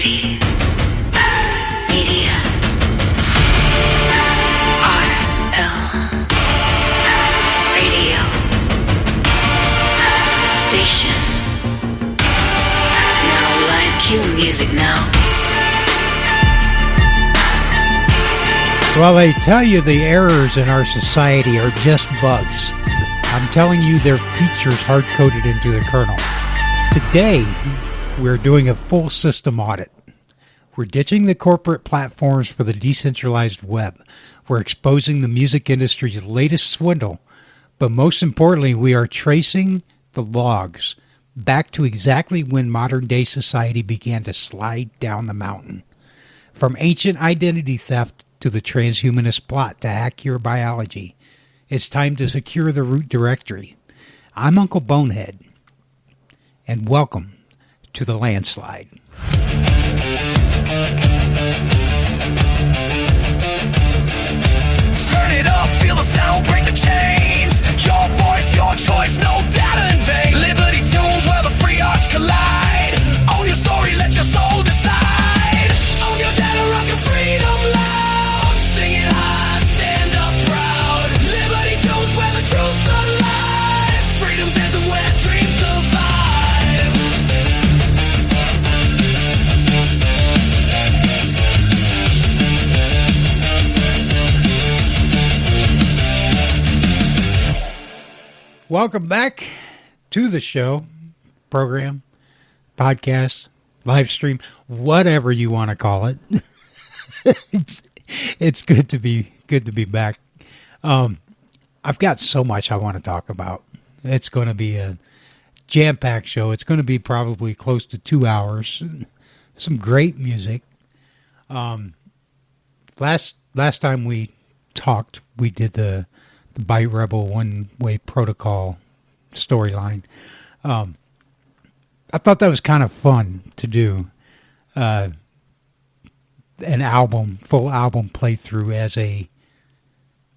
Society. Media. RL. Radio. Station. Now live cue music now. Well, they tell you the errors in our society are just bugs. I'm telling you they're features hard-coded into the kernel. Today, we're doing a full system audit. We're ditching the corporate platforms for the decentralized web. We're exposing the music industry's latest swindle. But most importantly, we are tracing the logs back to exactly when modern-day society began to slide down the mountain. From ancient identity theft to the transhumanist plot to hack your biology, it's time to secure the root directory. I'm Unkle Bonehead, and welcome to the landslide. Turn it up, feel the sound, break the chains. Your voice, your choice, no data in vain. Liberty tunes where the free arts collide. Own your story, let your soul decide. Own your data, rock your freedom loud. Sing it high, stand up proud. Liberty tunes where the truth's alive. Freedom's anthem where dreams survive. Welcome back to the show, program, podcast, live stream, whatever you want to call it. It's good to be back. I've got so much I want to talk about. It's going to be a jam-packed show. It's going to be probably close to 2 hours. Some great music. Last time we talked, we did the Byte Rebel one-way protocol storyline. I thought that was kind of fun to do. An full album playthrough as a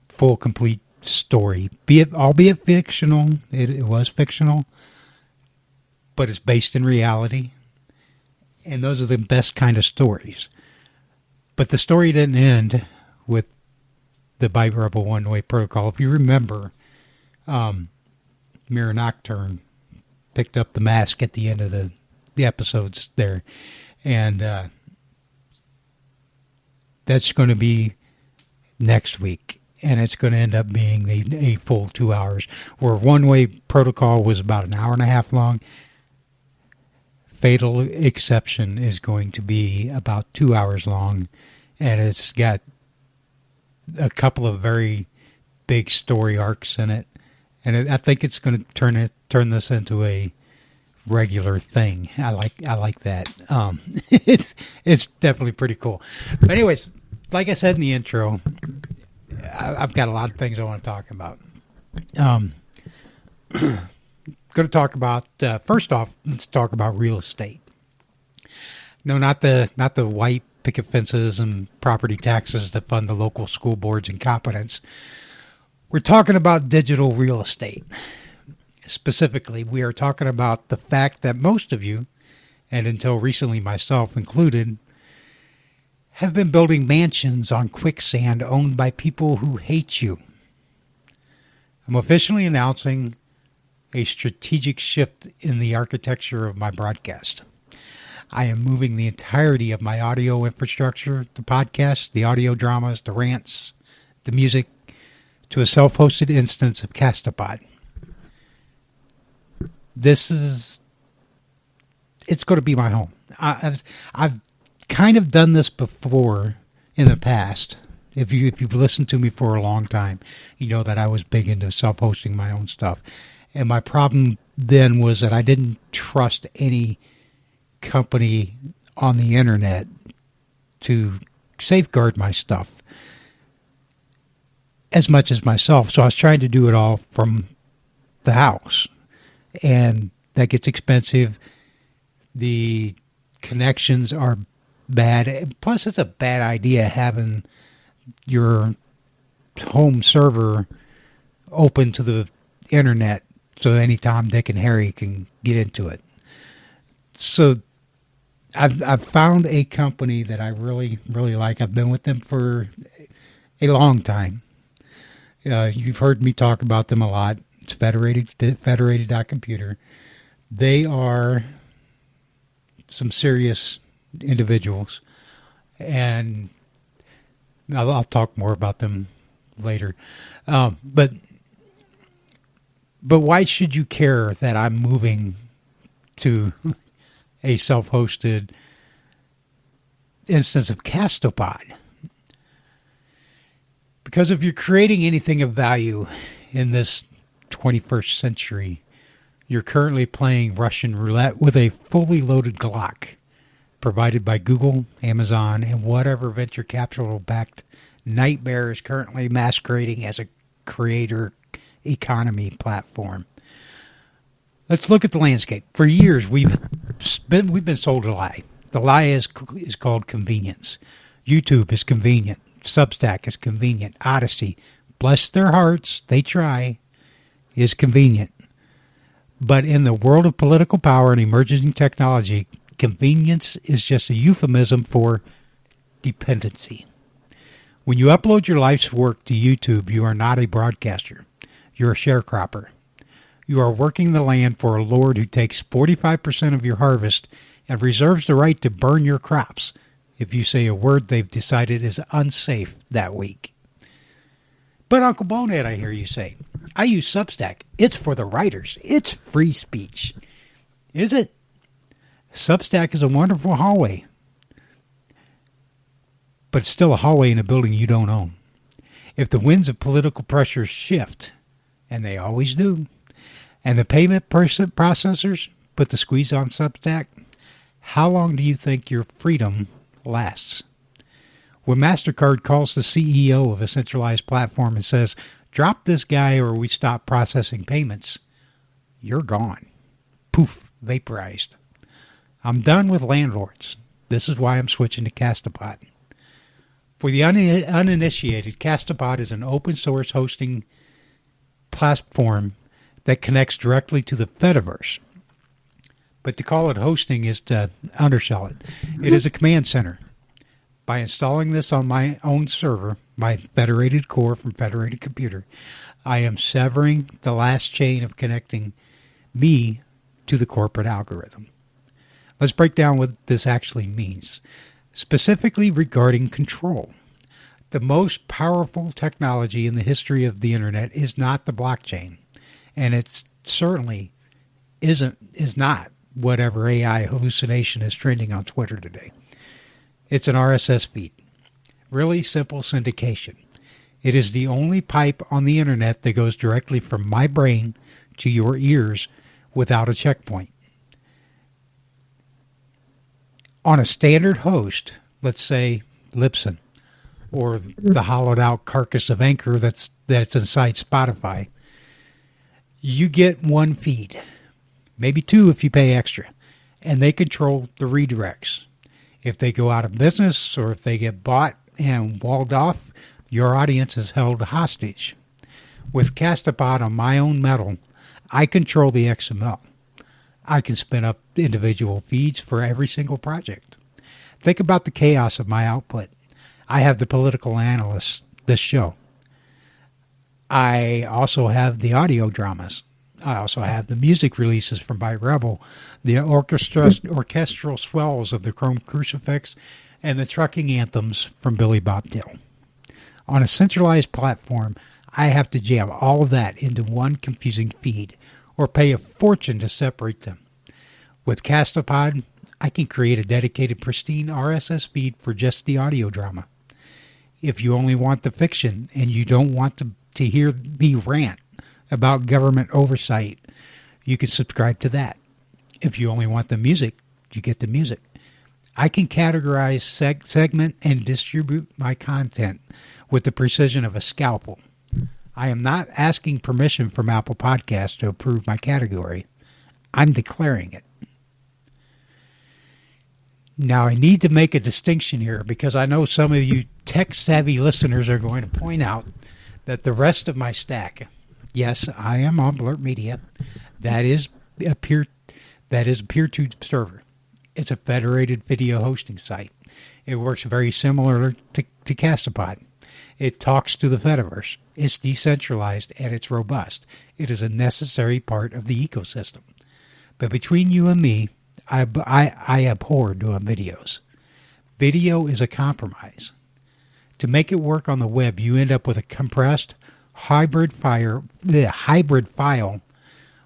full, complete story. Albeit fictional. It was fictional, but it's based in reality. And those are the best kind of stories. But the story didn't end with the Byte Rebel one-way protocol. If you remember, Mirror Nocturne picked up the mask at the end of the episodes there. And that's going to be next week. And it's going to end up being a full 2 hours. Where one-way protocol was about an hour and a half long, Fatal Exception is going to be about 2 hours long. And it's got a couple of very big story arcs in it. And I think it's going to turn this into a regular thing. I like that. It's definitely pretty cool. But anyways, like I said in the intro, I've got a lot of things I want to talk about. Going to talk about first off, let's talk about real estate. No, not the white picket fences and property taxes that fund the local school board's incompetence. We're talking about digital real estate. Specifically, we are talking about the fact that most of you, and until recently myself included, have been building mansions on quicksand owned by people who hate you. I'm officially announcing a strategic shift in the architecture of my broadcast. I am moving the entirety of my audio infrastructure, the podcasts, the audio dramas, the rants, the music, to a self-hosted instance of Castopod. It's going to be my home. I've kind of done this before in the past. If you've listened to me for a long time, you know that I was big into self-hosting my own stuff. And my problem then was that I didn't trust any company on the internet to safeguard my stuff as much as myself. So I was trying to do it all from the house. And that gets expensive. The connections are bad. Plus, it's a bad idea having your home server open to the internet so any Tom, Dick, and Harry can get into it. So I've found a company that I really, really like. I've been with them for a long time. You've heard me talk about them a lot. It's Federated.computer. They are some serious individuals, and I'll talk more about them later. But why should you care that I'm moving to a self-hosted instance of Castopod? Because if you're creating anything of value in this 21st century, you're currently playing Russian roulette with a fully loaded Glock provided by Google, Amazon, and whatever venture capital-backed nightmare is currently masquerading as a creator economy platform. Let's look at the landscape. For years, we've been sold a lie. The lie is called convenience. YouTube is convenient. Substack is convenient. Odyssey, bless their hearts, they try, is convenient. But in the world of political power and emerging technology, convenience is just a euphemism for dependency. When you upload your life's work to YouTube, you are not a broadcaster. You're a sharecropper. You are working the land for a lord who takes 45% of your harvest and reserves the right to burn your crops if you say a word they've decided is unsafe that week. But Unkle Bonehead, I hear you say, I use Substack. It's for the writers. It's free speech. Is it? Substack is a wonderful hallway. But it's still a hallway in a building you don't own. If the winds of political pressure shift, and they always do, and the payment processors put the squeeze on Substack, how long do you think your freedom lasts? When MasterCard calls the CEO of a centralized platform and says, drop this guy or we stop processing payments, you're gone. Poof, vaporized. I'm done with landlords. This is why I'm switching to Castopod. For the uninitiated, Castopod is an open source hosting platform that connects directly to the Fediverse. But to call it hosting is to undersell it. It is a command center. By installing this on my own server, my Federated Core from Federated Computer, I am severing the last chain of connecting me to the corporate algorithm. Let's break down what this actually means. Specifically regarding control. The most powerful technology in the history of the internet is not the blockchain. And it certainly is not whatever AI hallucination is trending on Twitter today. It's an RSS feed. Really simple syndication. It is the only pipe on the internet that goes directly from my brain to your ears without a checkpoint. On a standard host, let's say Libsyn, or the hollowed out carcass of Anchor that's inside Spotify, you get one feed, maybe two if you pay extra, and they control the redirects. If they go out of business or if they get bought and walled off, your audience is held hostage. With Castopod on my own metal, I control the XML. I can spin up individual feeds for every single project. Think about the chaos of my output. I have the political analysts, this show. I also have the audio dramas. I also have the music releases from Byte Rebel, the orchestral swells of the Chrome Crucifix, and the trucking anthems from Billy Bobtail. On a centralized platform, I have to jam all of that into one confusing feed, or pay a fortune to separate them. With Castopod, I can create a dedicated pristine RSS feed for just the audio drama. If you only want the fiction and you don't want to hear me rant about government oversight, you can subscribe to that. If you only want the music, you get the music. I can categorize, segment, and distribute my content with the precision of a scalpel. I am not asking permission from Apple Podcasts to approve my category. I'm declaring it. Now, I need to make a distinction here because I know some of you tech-savvy listeners are going to point out that the rest of my stack, yes, I am on Blurt Media, that is a peer-to server. It's a federated video hosting site. It works very similar to Castopod. It talks to the Fediverse. It's decentralized and it's robust. It is a necessary part of the ecosystem. But between you and me, I abhor doing videos. Video is a compromise. To make it work on the web, you end up with a compressed hybrid file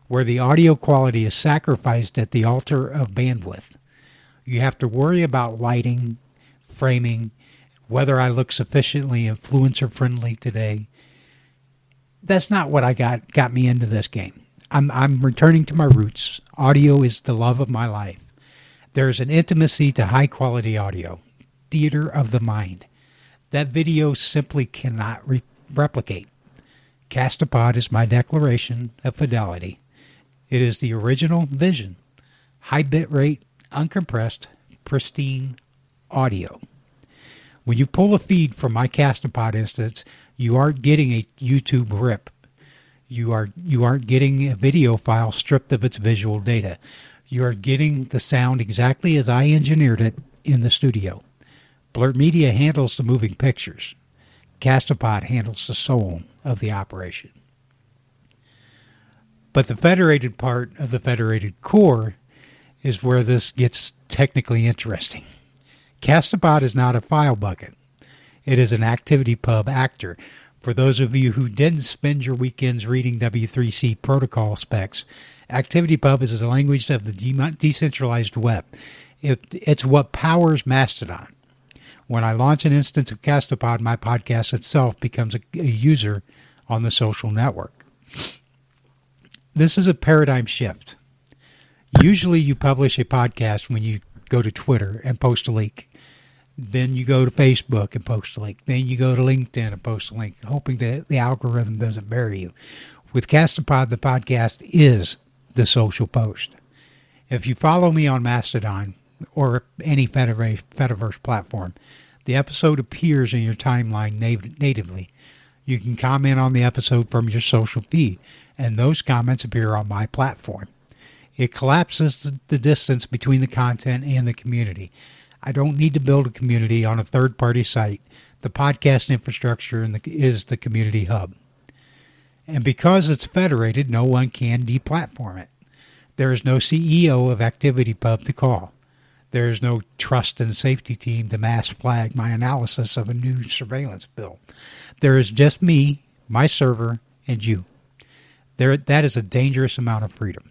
where the audio quality is sacrificed at the altar of bandwidth. You have to worry about lighting, framing, whether I look sufficiently influencer-friendly today. That's not what got me into this game. I'm returning to my roots. Audio is the love of my life. There's an intimacy to high-quality audio, theater of the mind, that video simply cannot replicate. Castopod is my declaration of fidelity. It is the original vision. High bitrate, uncompressed, pristine audio. When you pull a feed from my Castopod instance, you aren't getting a YouTube rip. You aren't getting a video file stripped of its visual data. You are getting the sound exactly as I engineered it in the studio. Blurt Media handles the moving pictures. Castopod handles the soul of the operation. But the federated part of the Federated Core is where this gets technically interesting. Castopod is not a file bucket. It is an ActivityPub actor. For those of you who didn't spend your weekends reading W3C protocol specs, ActivityPub is the language of the decentralized web. It's what powers Mastodon. When I launch an instance of Castopod, my podcast itself becomes a user on the social network. This is a paradigm shift. Usually you publish a podcast when you go to Twitter and post a link. Then you go to Facebook and post a link. Then you go to LinkedIn and post a link, hoping that the algorithm doesn't bury you. With Castopod, the podcast is the social post. If you follow me on Mastodon or any Fediverse platform, the episode appears in your timeline natively. You can comment on the episode from your social feed, and those comments appear on my platform. It collapses the distance between the content and the community. I don't need to build a community on a third-party site. The podcast infrastructure is the community hub. And because it's federated, no one can deplatform it. There is no CEO of ActivityPub to call. There is no trust and safety team to mass flag my analysis of a new surveillance bill. There is just me, my server, and you. That is a dangerous amount of freedom.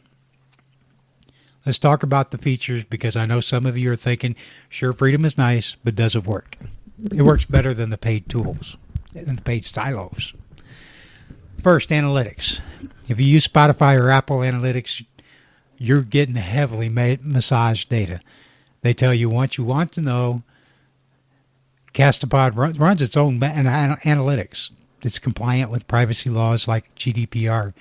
Let's talk about the features, because I know some of you are thinking, sure, freedom is nice, but does it work? It works better than the paid tools and the paid silos. First, analytics. If you use Spotify or Apple Analytics, you're getting heavily massaged data. They tell you what you want to know. Castopod runs its own analytics. It's compliant with privacy laws like GDPR,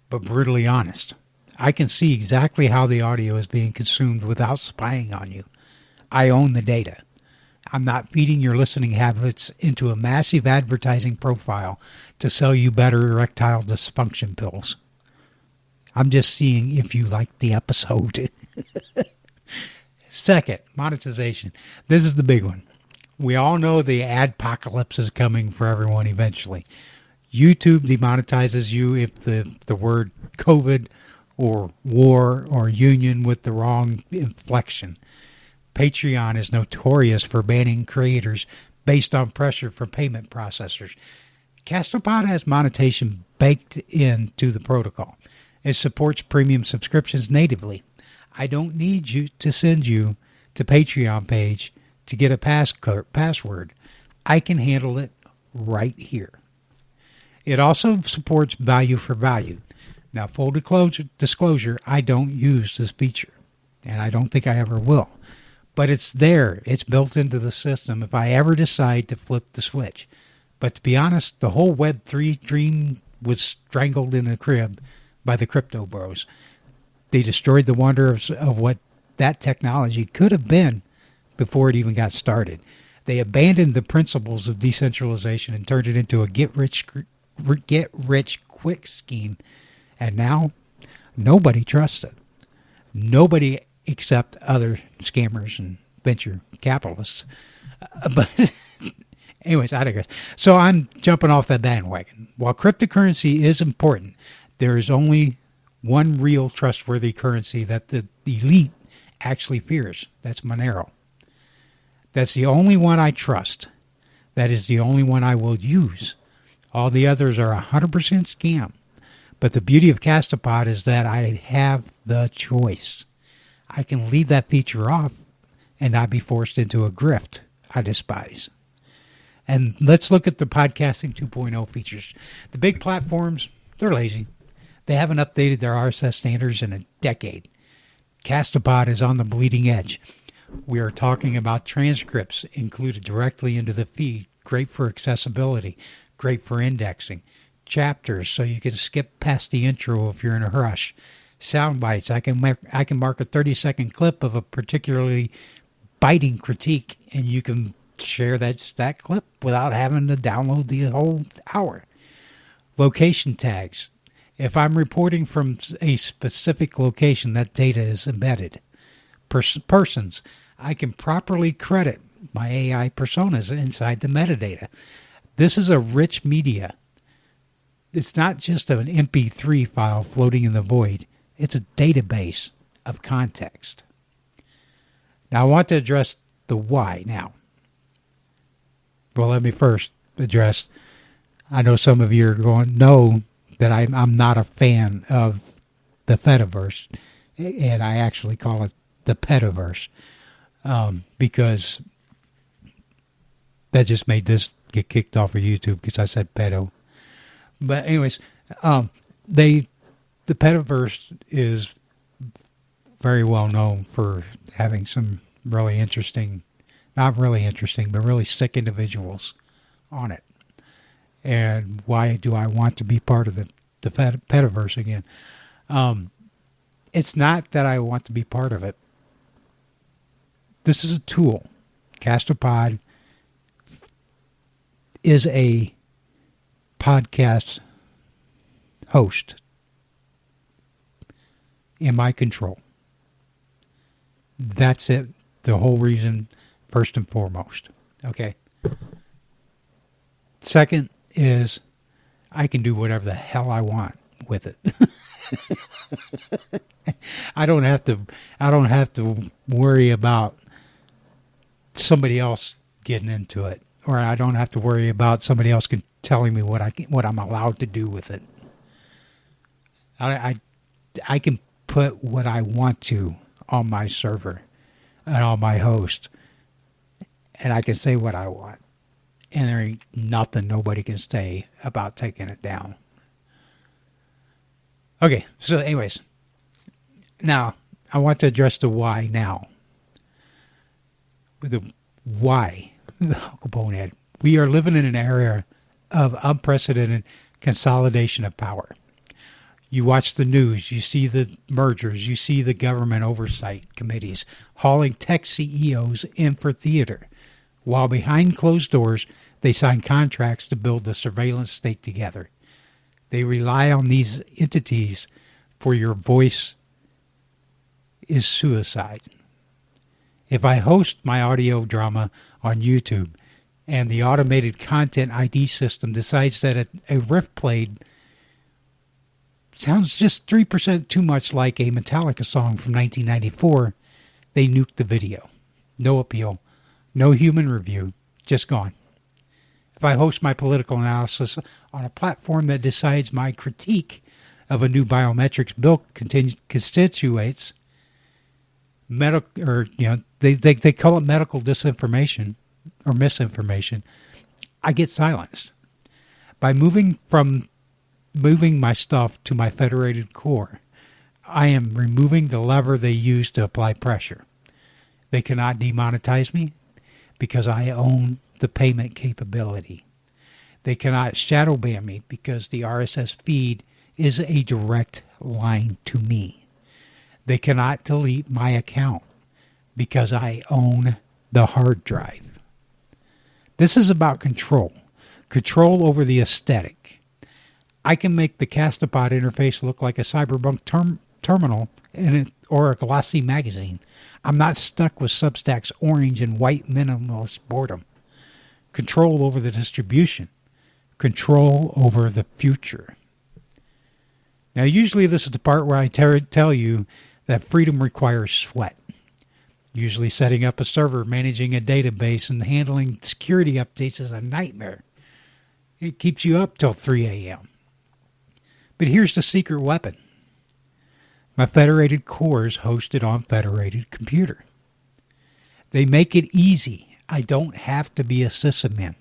but brutally honest. I can see exactly how the audio is being consumed without spying on you. I own the data. I'm not feeding your listening habits into a massive advertising profile to sell you better erectile dysfunction pills. I'm just seeing if you like the episode. Second, monetization. This is the big one. We all know the adpocalypse is coming for everyone eventually. YouTube demonetizes you if the word COVID or war or union with the wrong inflection. Patreon is notorious for banning creators based on pressure from payment processors. Castopod has monetization baked into the protocol. It supports premium subscriptions natively. I don't need you to send you to Patreon page to get a password. I can handle it right here. It also supports value for value. Now, full disclosure, I don't use this feature, and I don't think I ever will. But it's there. It's built into the system if I ever decide to flip the switch. But to be honest, the whole Web3 dream was strangled in a crib by the crypto bros. They destroyed the wonder of what that technology could have been before it even got started. They abandoned the principles of decentralization and turned it into a get-rich-quick scheme. And now, nobody trusts it. Nobody except other scammers and venture capitalists. But anyways, I digress. So I'm jumping off that bandwagon. While cryptocurrency is important, there is only one real trustworthy currency that the elite actually fears. That's Monero. That's the only one I trust. That is the only one I will use. All the others are 100% scam. But the beauty of Castopod is that I have the choice. I can leave that feature off and not be forced into a grift I despise. And let's look at the podcasting 2.0 features. The big platforms, they're lazy. They haven't updated their RSS standards in a decade. Castopod is on the bleeding edge. We are talking about transcripts included directly into the feed. Great for accessibility. Great for indexing. Chapters, so you can skip past the intro if you're in a rush. Sound bites. I can mark a 30-second clip of a particularly biting critique, and you can share that clip without having to download the whole hour. Location tags. If I'm reporting from a specific location, that data is embedded. Persons. I can properly credit my AI personas inside the metadata. This is a rich media. It's not just an MP3 file floating in the void. It's a database of context. Now, I want to address the why now. Well, let me first address, I know some of you are going to know that I'm not a fan of the Fediverse, and I actually call it the Petaverse, because that just made this get kicked off of YouTube because I said pedo. But anyways, the Petaverse is very well known for having some really interesting, not really interesting, but really sick individuals on it. And why do I want to be part of the Petaverse again? It's not that I want to be part of it. This is a tool. Castopod is a podcast host in my control. That's it. The whole reason, first and foremost. Okay. Second is I can do whatever the hell I want with it. I don't have to worry about somebody else getting into it, or I don't have to worry about somebody else telling me what I'm allowed to do with it. I can put what I want to on my server and on my host, and I can say what I want, and there ain't nothing nobody can say about taking it down. Okay, so anyways, now I want to address the why now. The why, Unkle Bonehead. We are living in an era of unprecedented consolidation of power. You watch the news, you see the mergers, you see the government oversight committees hauling tech CEOs in for theater, while behind closed doors, they sign contracts to build the surveillance state together. They rely on these entities for your voice is suicide. If I host my audio drama on YouTube and the automated content ID system decides that a riff played sounds just 3% too much like a Metallica song from 1994, they nuke the video. No appeal, no human review, just gone. If I host my political analysis on a platform that decides my critique of a new biometrics bill constitutes medical, or they call it medical disinformation or misinformation, I get silenced. By moving my stuff to my Federated Core, I am removing the lever they use to apply pressure. They cannot demonetize me because I own the payment capability. They cannot shadow ban me because the RSS feed is a direct line to me. They cannot delete my account because I own the hard drive. This is about control. Control over the aesthetic. I can make the Castopod interface look like a cyberpunk terminal or a glossy magazine. I'm not stuck with Substack's orange and white minimalist boredom. Control over the distribution. Control over the future. Now, usually this is the part where I tell you that freedom requires sweat. Usually setting up a server, managing a database, and handling security updates is a nightmare. It keeps you up till 3 a.m. But here's the secret weapon. My Federated Core is hosted on Federated Computer. They make it easy. I don't have to be a sysadmin.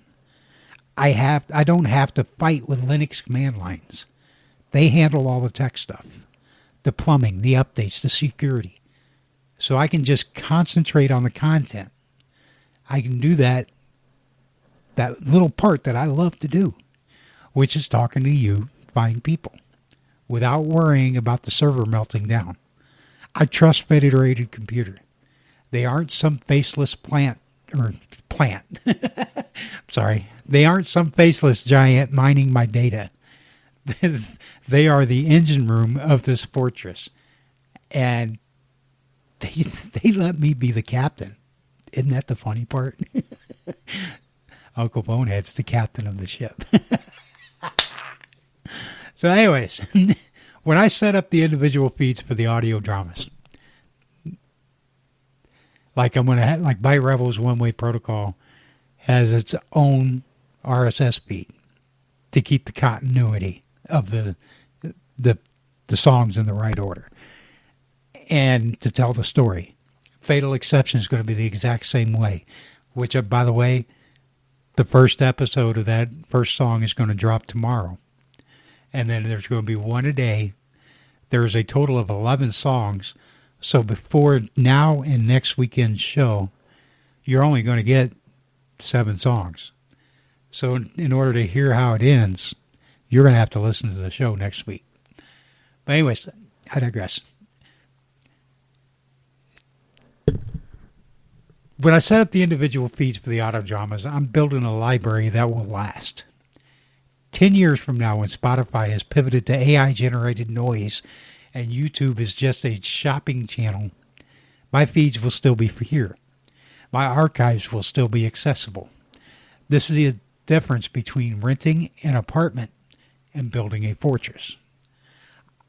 I don't have to fight with Linux command lines. They handle all the tech stuff, the plumbing, the updates, the security. So I can just concentrate on the content. I can do that little part that I love to do, which is talking to you fine people, without worrying about the server melting down. I trust Federated Computer. They aren't some faceless plant. Sorry. They aren't some faceless giant mining my data. They are the engine room of this fortress. And they let me be the captain. Isn't that the funny part? Unkle Bonehead's the captain of the ship. So anyways, when I set up the individual feeds for the audio dramas, like I'm going to have, like Byte Rebel's one-way protocol has its own RSS feed to keep the continuity of the songs in the right order and to tell the story. Fatal Exception is going to be the exact same way, which, by the way, the first episode of that first song is going to drop tomorrow. And then there's going to be one a day. There's a total of 11 songs. So before now and next weekend's show, you're only going to get 7 songs. So in order to hear how it ends, you're going to have to listen to the show next week. But anyways, I digress. When I set up the individual feeds for the audio dramas, I'm building a library that will last. 10 years from now, when Spotify has pivoted to AI-generated noise and YouTube is just a shopping channel, my feeds will still be here. My archives will still be accessible. This is the difference between renting an apartment and building a fortress.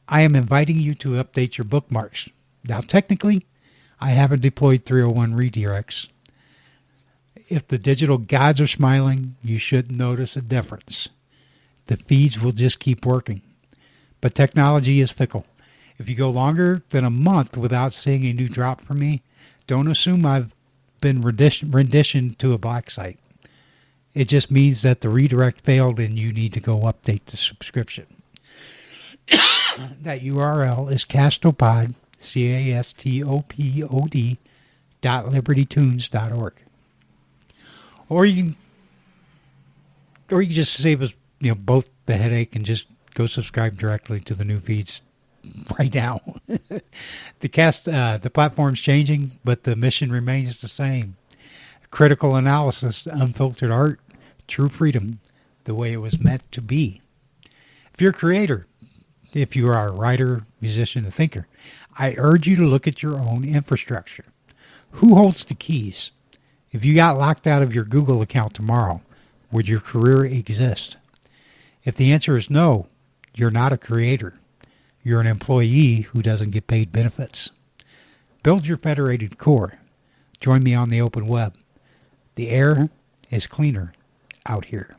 I am inviting you to update your bookmarks. Now, technically, I haven't deployed 301 redirects. If the digital gods are smiling, you should notice a difference. The feeds will just keep working. But technology is fickle. If you go longer than a month without seeing a new drop from me, don't assume I've been renditioned to a black site. It just means that the redirect failed and you need to go update the subscription. That URL is Castopod, Castopod .libertytunes.org. Or you can just save us, both the headache and just go subscribe directly to the new feeds right now. The platform's changing, but the mission remains the same. Critical analysis, unfiltered art, true freedom, the way it was meant to be. If you're a creator, if you are a writer, musician, a thinker, I urge you to look at your own infrastructure. Who holds the keys? If you got locked out of your Google account tomorrow, would your career exist? If the answer is no, you're not a creator. You're an employee who doesn't get paid benefits. Build your Federated Core. Join me on the open web. The air is cleaner out here.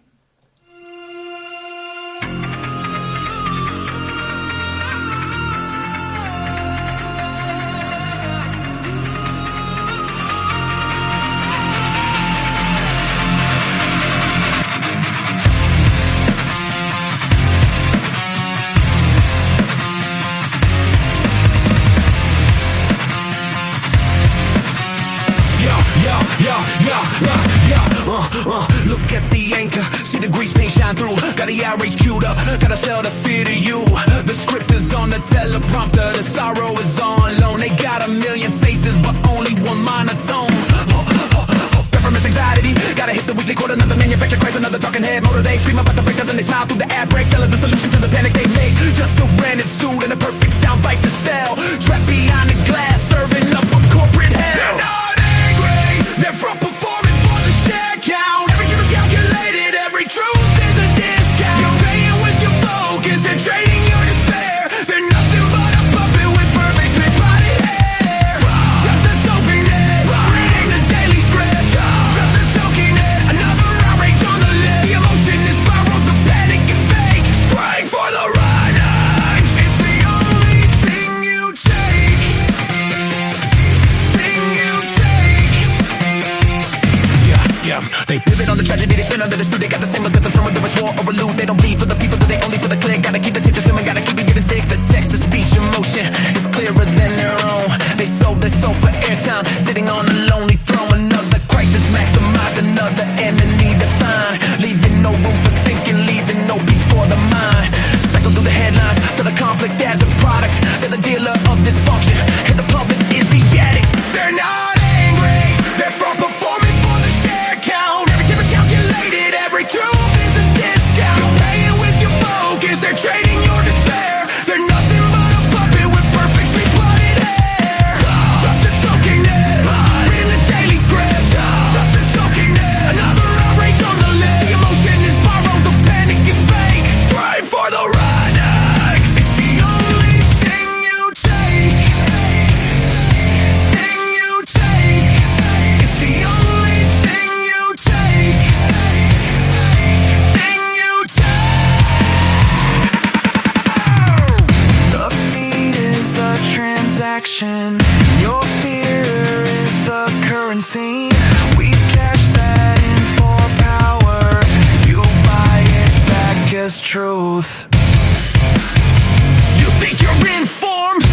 Look at the anchor, see the grease paint shine through. Got the outrage queued up, gotta sell the fear to you. The script is on the teleprompter, the sorrow is on loan. They got a million faces, but only one monotone. Performance anxiety, gotta hit the weekly quote. Another manufacturer cries, another talking head motor. They scream about the breakdown, then they smile through the ad break. Selling the solution to the panic they make. Just a rented suit and a perfect soundbite to sell. Trap Yeah, they pivot on the tragedy, they spin under the screw. They got the same look at the from whether it's war or a loot. They don't bleed for the people, that they only for the clear. Gotta keep the tension swimming, gotta keep it getting sick. The text to speech emotion is clearer than their own. They sold their soul for airtime, sitting on a lonely throne. Another crisis, maximize another enemy to find, leaving no room for thinking, leaving no peace for the mind. Cycle through the headlines, so the conflict as a product. They're the dealer of dysfunction, and the public is the addict. They're not angry, they're from performing for the share count. Every tip is calculated, every truth is a discount. You're paying with your focus, they're trading your despair. They're nothing but a puppet with perfectly plotted hair. Just a talking head, read the daily script. Just a talking head, another outrage on the list. The emotion is borrowed, the panic is fake. Strive for the ride. It's the only thing you take. Thing you take. It's the only thing you take. Thing you take. The feed is a transaction. Your fear is the currency. We cash that in for power. You buy it back as truth. You think you're informed?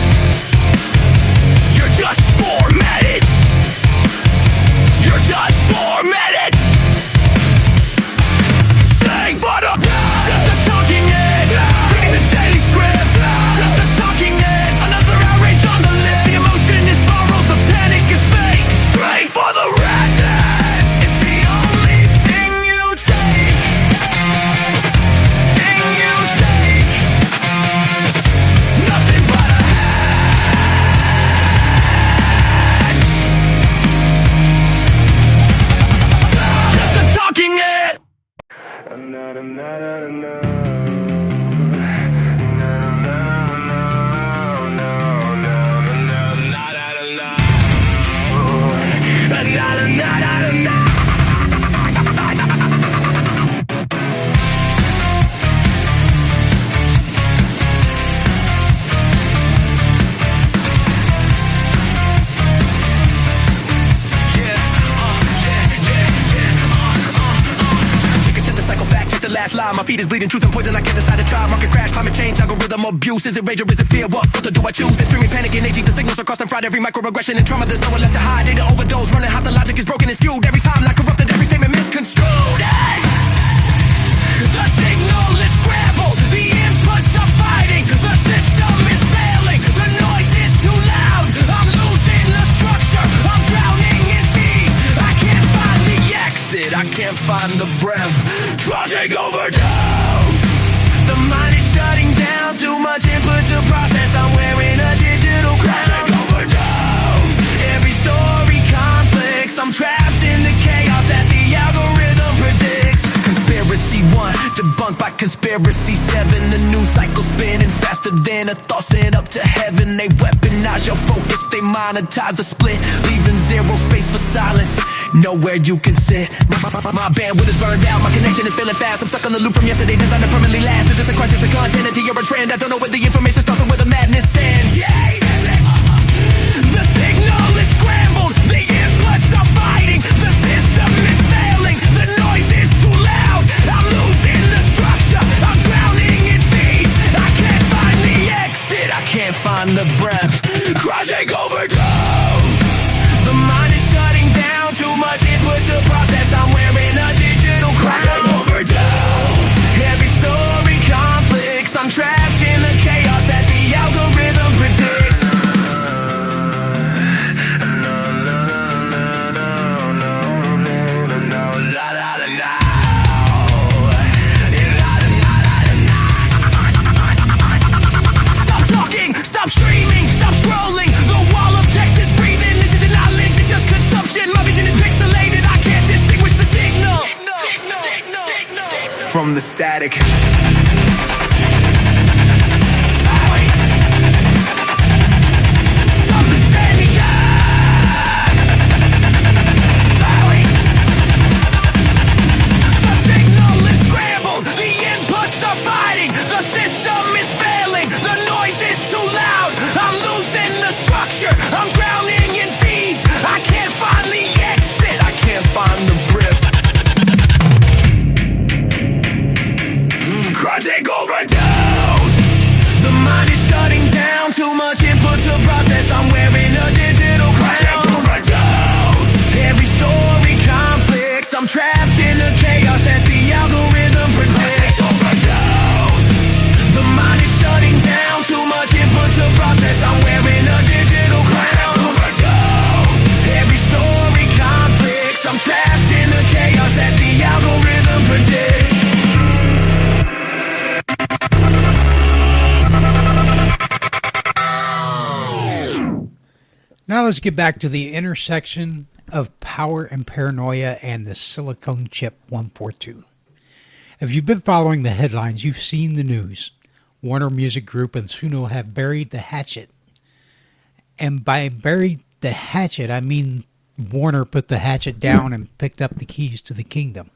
You're just formatted. You're just formatted. Sing for the just a talking head, reading the daily script. Just a talking head, another outrage on the list. The emotion is borrowed, the panic is fake. Straight for the redness. It's the only thing you take. Thing you take. Nothing but a hat. Just a talking head. My feet is bleeding, truth and poison. I can't decide to try. Market crash, climate change, algorithm abuse. Is it rage or is it fear? What filter do I choose? It's streaming, panic, and aging. The signals are crossing fried. Every microaggression and trauma. There's no one left to hide. Data overdose, running hot. The logic is broken and skewed. Every time, not corrupted. Every statement misconstrued. Hey! The signal is scrambled. The inputs are fighting. The system is failing. The noise is too loud. I'm losing the structure. I'm drowning in fees. I can't find the exit. I can't find the breath. Project overdose. The mind is shutting down. Too much input to process. I'm wearing a digital crown. Project overdose. Every story conflicts. I'm trapped in the chaos that the algorithm predicts. Conspiracy 1, debunked by conspiracy 7. The news cycle spinning faster than a thought sent up to heaven. They weaponize your focus, they monetize the split, leaving zero space for silence. Nowhere you can sit. My bandwidth is burned out, my connection is failing fast. I'm stuck on the loop from yesterday, designed to permanently last. Is this a crisis of content? You're a trend. I don't know where the information starts or where the madness ends. Yeah. The signal is scrambled. The inputs are fighting. The system is failing. The noise is too loud. I'm losing the structure. I'm drowning in feeds. I can't find the exit. I can't find the breath. Project overdose. The mind is shutting down. Too much input to process. I'm wearing a digital crown. Project overdose. Every story conflicts. I'm trapped in the chaos that the algorithm predicts. Stop talking, stop streaming, stop scrolling. The wall of text is breathing. This isn't knowledge, it's just consumption. My vision is pixelated, I can't distinguish the signal from the static. I'm drowning in feeds. I can't find the exit. I can't find the breath. algorithm predicts. Now let's get back to the intersection of power and paranoia and the silicone chip 142. If you've been following the headlines, you've seen the news. Warner Music Group and Suno have buried the hatchet. And by buried the hatchet, I mean Warner put the hatchet down and picked up the keys to the kingdom.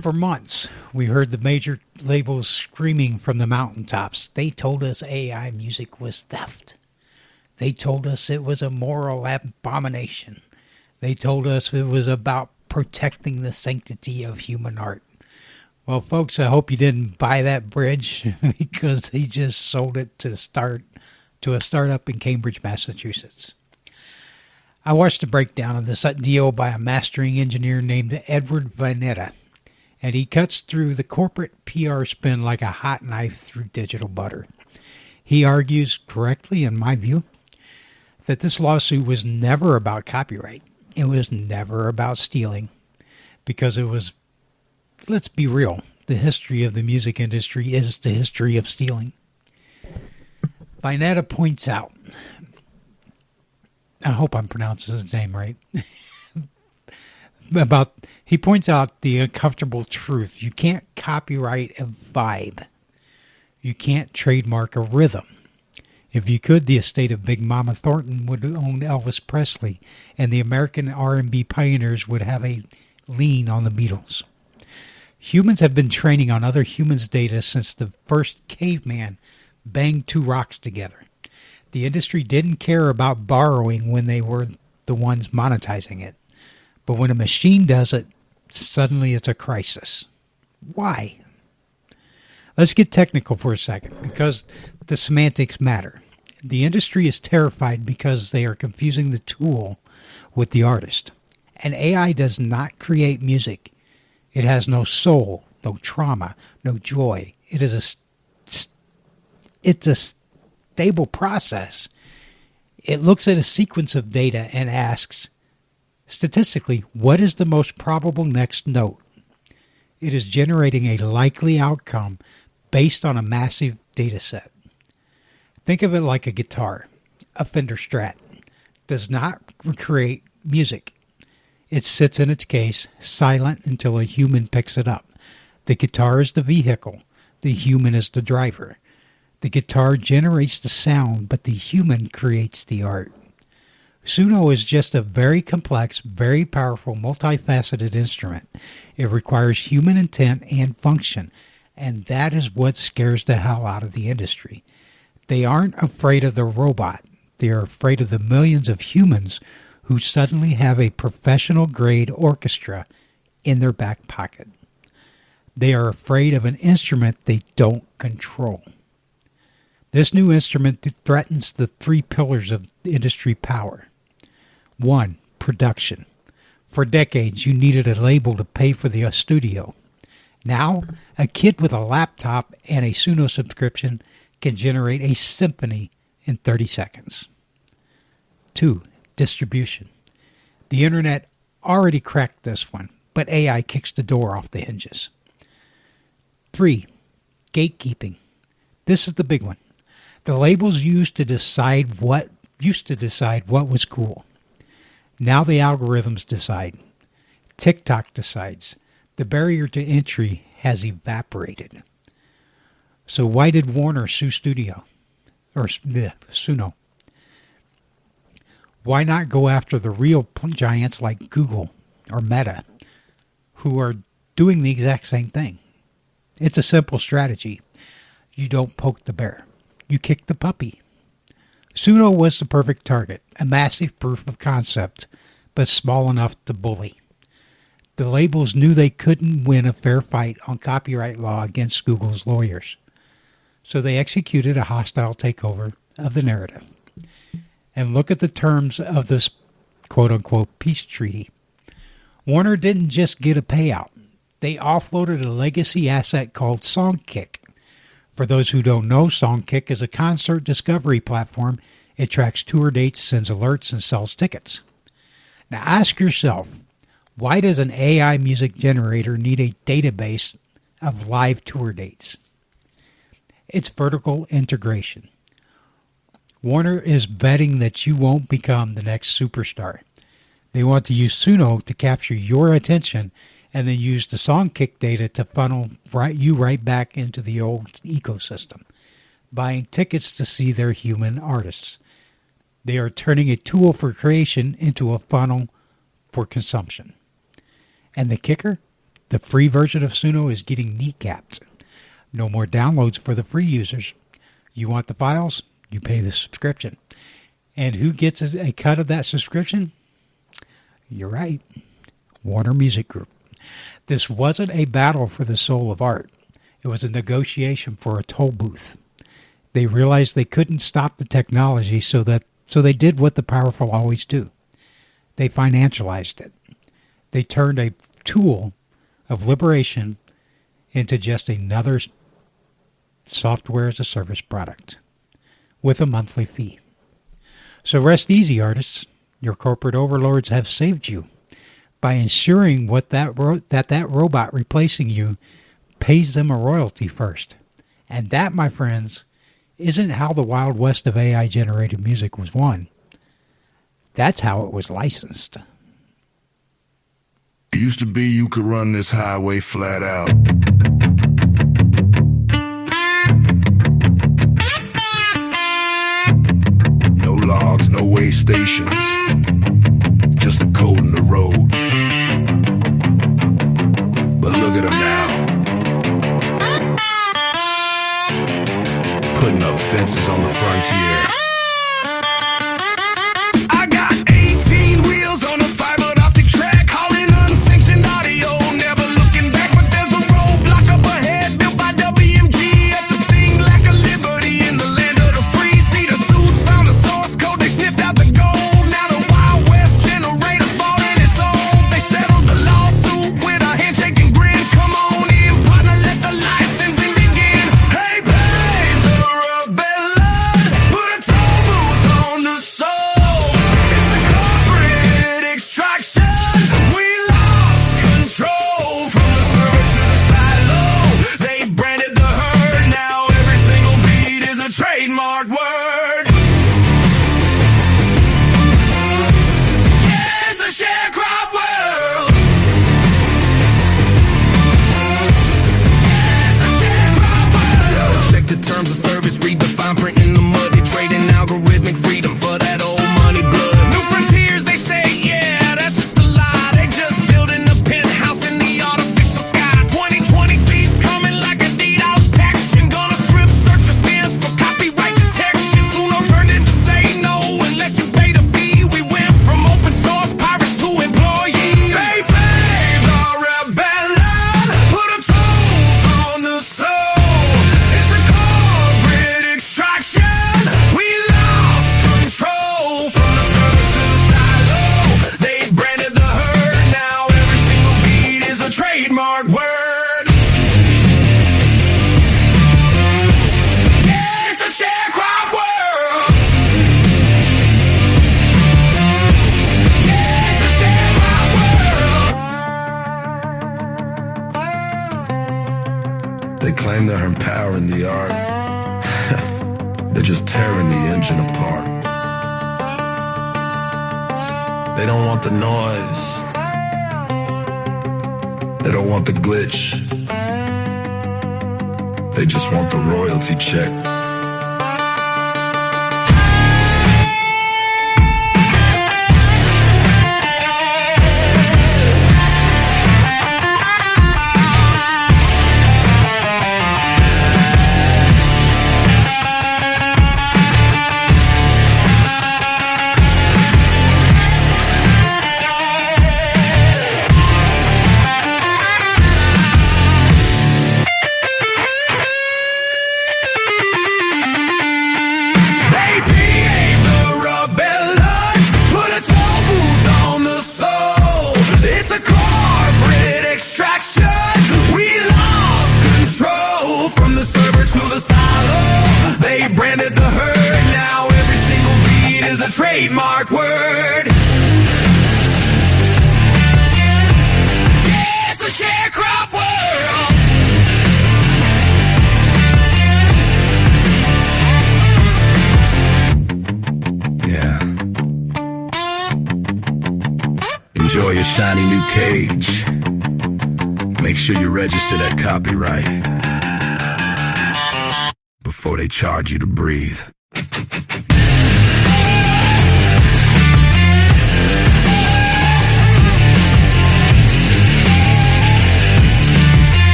For months, we heard the major labels screaming from the mountaintops. They told us AI music was theft. They told us it was a moral abomination. They told us it was about protecting the sanctity of human art. Well, folks, I hope you didn't buy that bridge because they just sold it to a startup in Cambridge, Massachusetts. I watched a breakdown of this deal by a mastering engineer named Edward Vinetta, and he cuts through the corporate PR spin like a hot knife through digital butter. He argues correctly, in my view, that this lawsuit was never about copyright. It was never about stealing, because it was, let's be real, the history of the music industry is the history of stealing. Vinetta points out, I hope I'm pronouncing his name right, he points out the uncomfortable truth. You can't copyright a vibe. You can't trademark a rhythm. If you could, the estate of Big Mama Thornton would own Elvis Presley, and the American R&B pioneers would have a lien on the Beatles. Humans have been training on other humans' data since the first caveman banged two rocks together. The industry didn't care about borrowing when they were the ones monetizing it. But when a machine does it, suddenly it's a crisis. Why? Let's get technical for a second, because the semantics matter. The industry is terrified because they are confusing the tool with the artist. And AI does not create music. It has no soul, no trauma, no joy. It's a stable process. It looks at a sequence of data and asks, statistically, what is the most probable next note? It is generating a likely outcome based on a massive data set. Think of it like a guitar. A Fender Strat does not create music. It sits in its case, silent until a human picks it up. The guitar is the vehicle. The human is the driver. The guitar generates the sound, but the human creates the art. Suno is just a very complex, very powerful, multifaceted instrument. It requires human intent and function, and that is what scares the hell out of the industry. They aren't afraid of the robot. They are afraid of the millions of humans who suddenly have a professional-grade orchestra in their back pocket. They are afraid of an instrument they don't control. This new instrument threatens the three pillars of industry power. 1. Production. For decades, you needed a label to pay for the studio. Now, a kid with a laptop and a Suno subscription can generate a symphony in 30 seconds. 2. Distribution. The internet already cracked this one, but AI kicks the door off the hinges. 3. Gatekeeping. This is the big one. The labels used to decide what was cool. Now the algorithms decide. TikTok decides. The barrier to entry has evaporated. So why did Warner sue Suno? Why not go after the real giants like Google or Meta, who are doing the exact same thing? It's a simple strategy. You don't poke the bear. You kick the puppy. Suno was the perfect target, a massive proof of concept, but small enough to bully. The labels knew they couldn't win a fair fight on copyright law against Google's lawyers. So they executed a hostile takeover of the narrative. And look at the terms of this quote-unquote peace treaty. Warner didn't just get a payout. They offloaded a legacy asset called Songkick. For those who don't know, Songkick is a concert discovery platform. It tracks tour dates, sends alerts, and sells tickets. Now ask yourself, Why does an AI music generator need a database of live tour dates? It's vertical integration. Warner is betting that you won't become the next superstar. They want to use Suno to capture your attention and then use the song kick data to funnel you right back into the old ecosystem, buying tickets to see their human artists. They are turning a tool for creation into a funnel for consumption. And the kicker? The free version of Suno is getting kneecapped. No more downloads for the free users. You want the files? You pay the subscription. And who gets a cut of that subscription? You're right. Warner Music Group. This wasn't a battle for the soul of art. It was a negotiation for a toll booth. They realized they couldn't stop the technology, so they did what the powerful always do. They financialized it. They turned a tool of liberation into just another software as a service product with a monthly fee. So rest easy, artists. Your corporate overlords have saved you by ensuring that robot replacing you pays them a royalty first. And that, my friends, isn't how the Wild West of AI-generated music was won. That's how it was licensed. It used to be you could run this highway flat out. No logs, no way stations, just the code in the road. But look at them now, putting up fences on the frontier. I got 18 wheels on a fiber optic track, hauling unsanctioned audio, never looking back. But there's a roadblock up ahead, built by WMG at the sting like a liberty in the land of the free. See the suits found the source code, they sniffed out the gold. Now the Wild West generators bought and it's sold. They settled the lawsuit with a handshake and grin. Come on in, partner, let the licensing begin. Hey, babe, the rebellion, put a toll booth on the soul. It's a corporate extraction. We lost control from the server to the silo. They branded the herd. Now every single beat is a trademark word. Yeah, it's a sharecrop world. Check the terms of service, read the fine print in the mud. They trading algorithmic freedom for that old money blood. New frontiers, they say, yeah, that's just a lie. They just building a penthouse in the artificial sky. 2020 sees coming like a DDoS packaging. Gonna script search your stands for copyright detection. Suno turned into say no unless you pay the fee. We went from open source pirates to employees. They saved our rebellion, put a toll on the soul. It's a corporate extraction. We lost control from the server to the silo. They branded the herd. Now every single beat is a trademark word. Yeah, it's a sharecrop world. Yeah, it's a sharecrop world. They claim they're empowering the art. They're just tearing the engine apart. They don't want the noise. They don't want the glitch. They just want the royalty check. shiny new cage. Make sure you register that copyright before they charge you to breathe.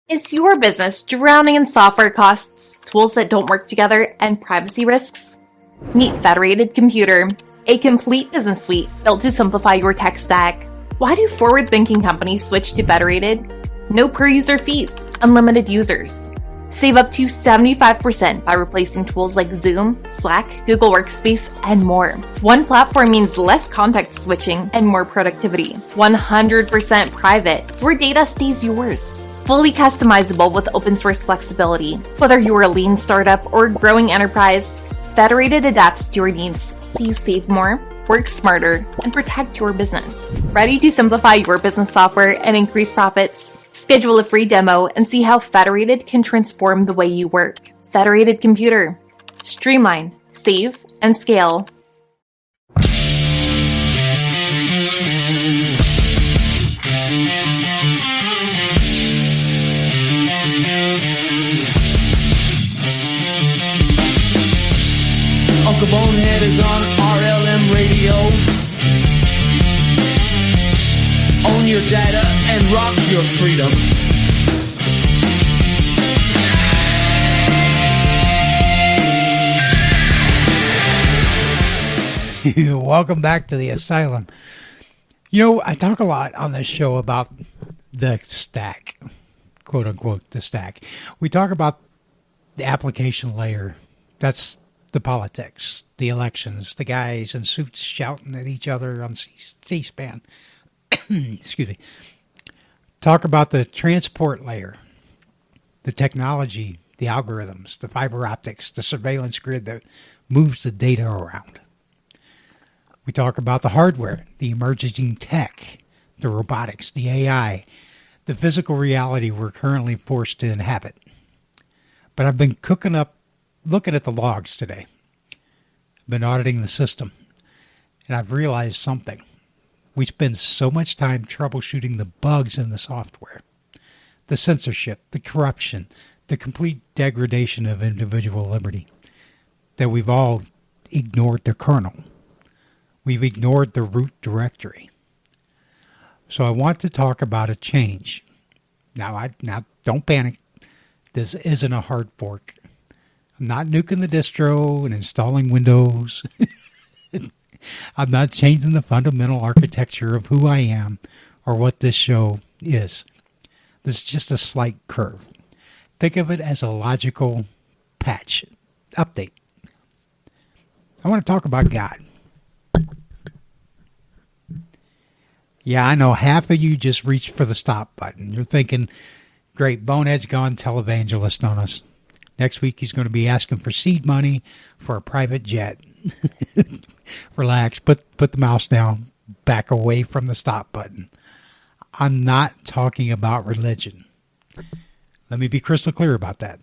Is your business drowning in software costs, tools that don't work together, and privacy risks? Meet Federated Computer, a complete business suite built to simplify your tech stack. Why do forward-thinking companies switch to Federated? No per-user fees, unlimited users. Save up to 75% by replacing tools like Zoom, Slack, Google Workspace, and more. One platform means less context switching and more productivity. 100% private. Your data stays yours. Fully customizable with open source flexibility. Whether you're a lean startup or growing enterprise, Federated adapts to your needs so you save more, work smarter, and protect your business. Ready to simplify your business software and increase profits? Schedule a free demo and see how Federated can transform the way you work. Federated Computer. Streamline, save, and scale. Unkle Bonehead is on RLM Radio. Own your data and rock your freedom. Welcome back to the asylum. You know, I talk a lot on this show about the stack, quote unquote, the stack. We talk about the application layer. That's the politics, the elections, the guys in suits shouting at each other on C-SPAN. Excuse me. Talk about the transport layer, the technology, the algorithms, the fiber optics, the surveillance grid that moves the data around. We talk about the hardware, the emerging tech, the robotics, the AI, the physical reality we're currently forced to inhabit. But I've been looking at the logs today. I've been auditing the system, and I've realized something. We spend so much time troubleshooting the bugs in the software, the censorship, the corruption, the complete degradation of individual liberty, that we've all ignored the kernel. We've ignored the root directory. So I want to talk about a change. Now don't panic. This isn't a hard fork. I'm not nuking the distro and installing Windows. I'm not changing the fundamental architecture of who I am or what this show is. This is just a slight curve. Think of it as a logical patch update. I want to talk about God. Yeah, I know half of you just reached for the stop button. You're thinking, great, Bonehead's gone televangelist on us. Next week he's going to be asking for seed money for a private jet. Relax, put the mouse down, back away from the stop button. I'm not talking about religion. Let me be crystal clear about that.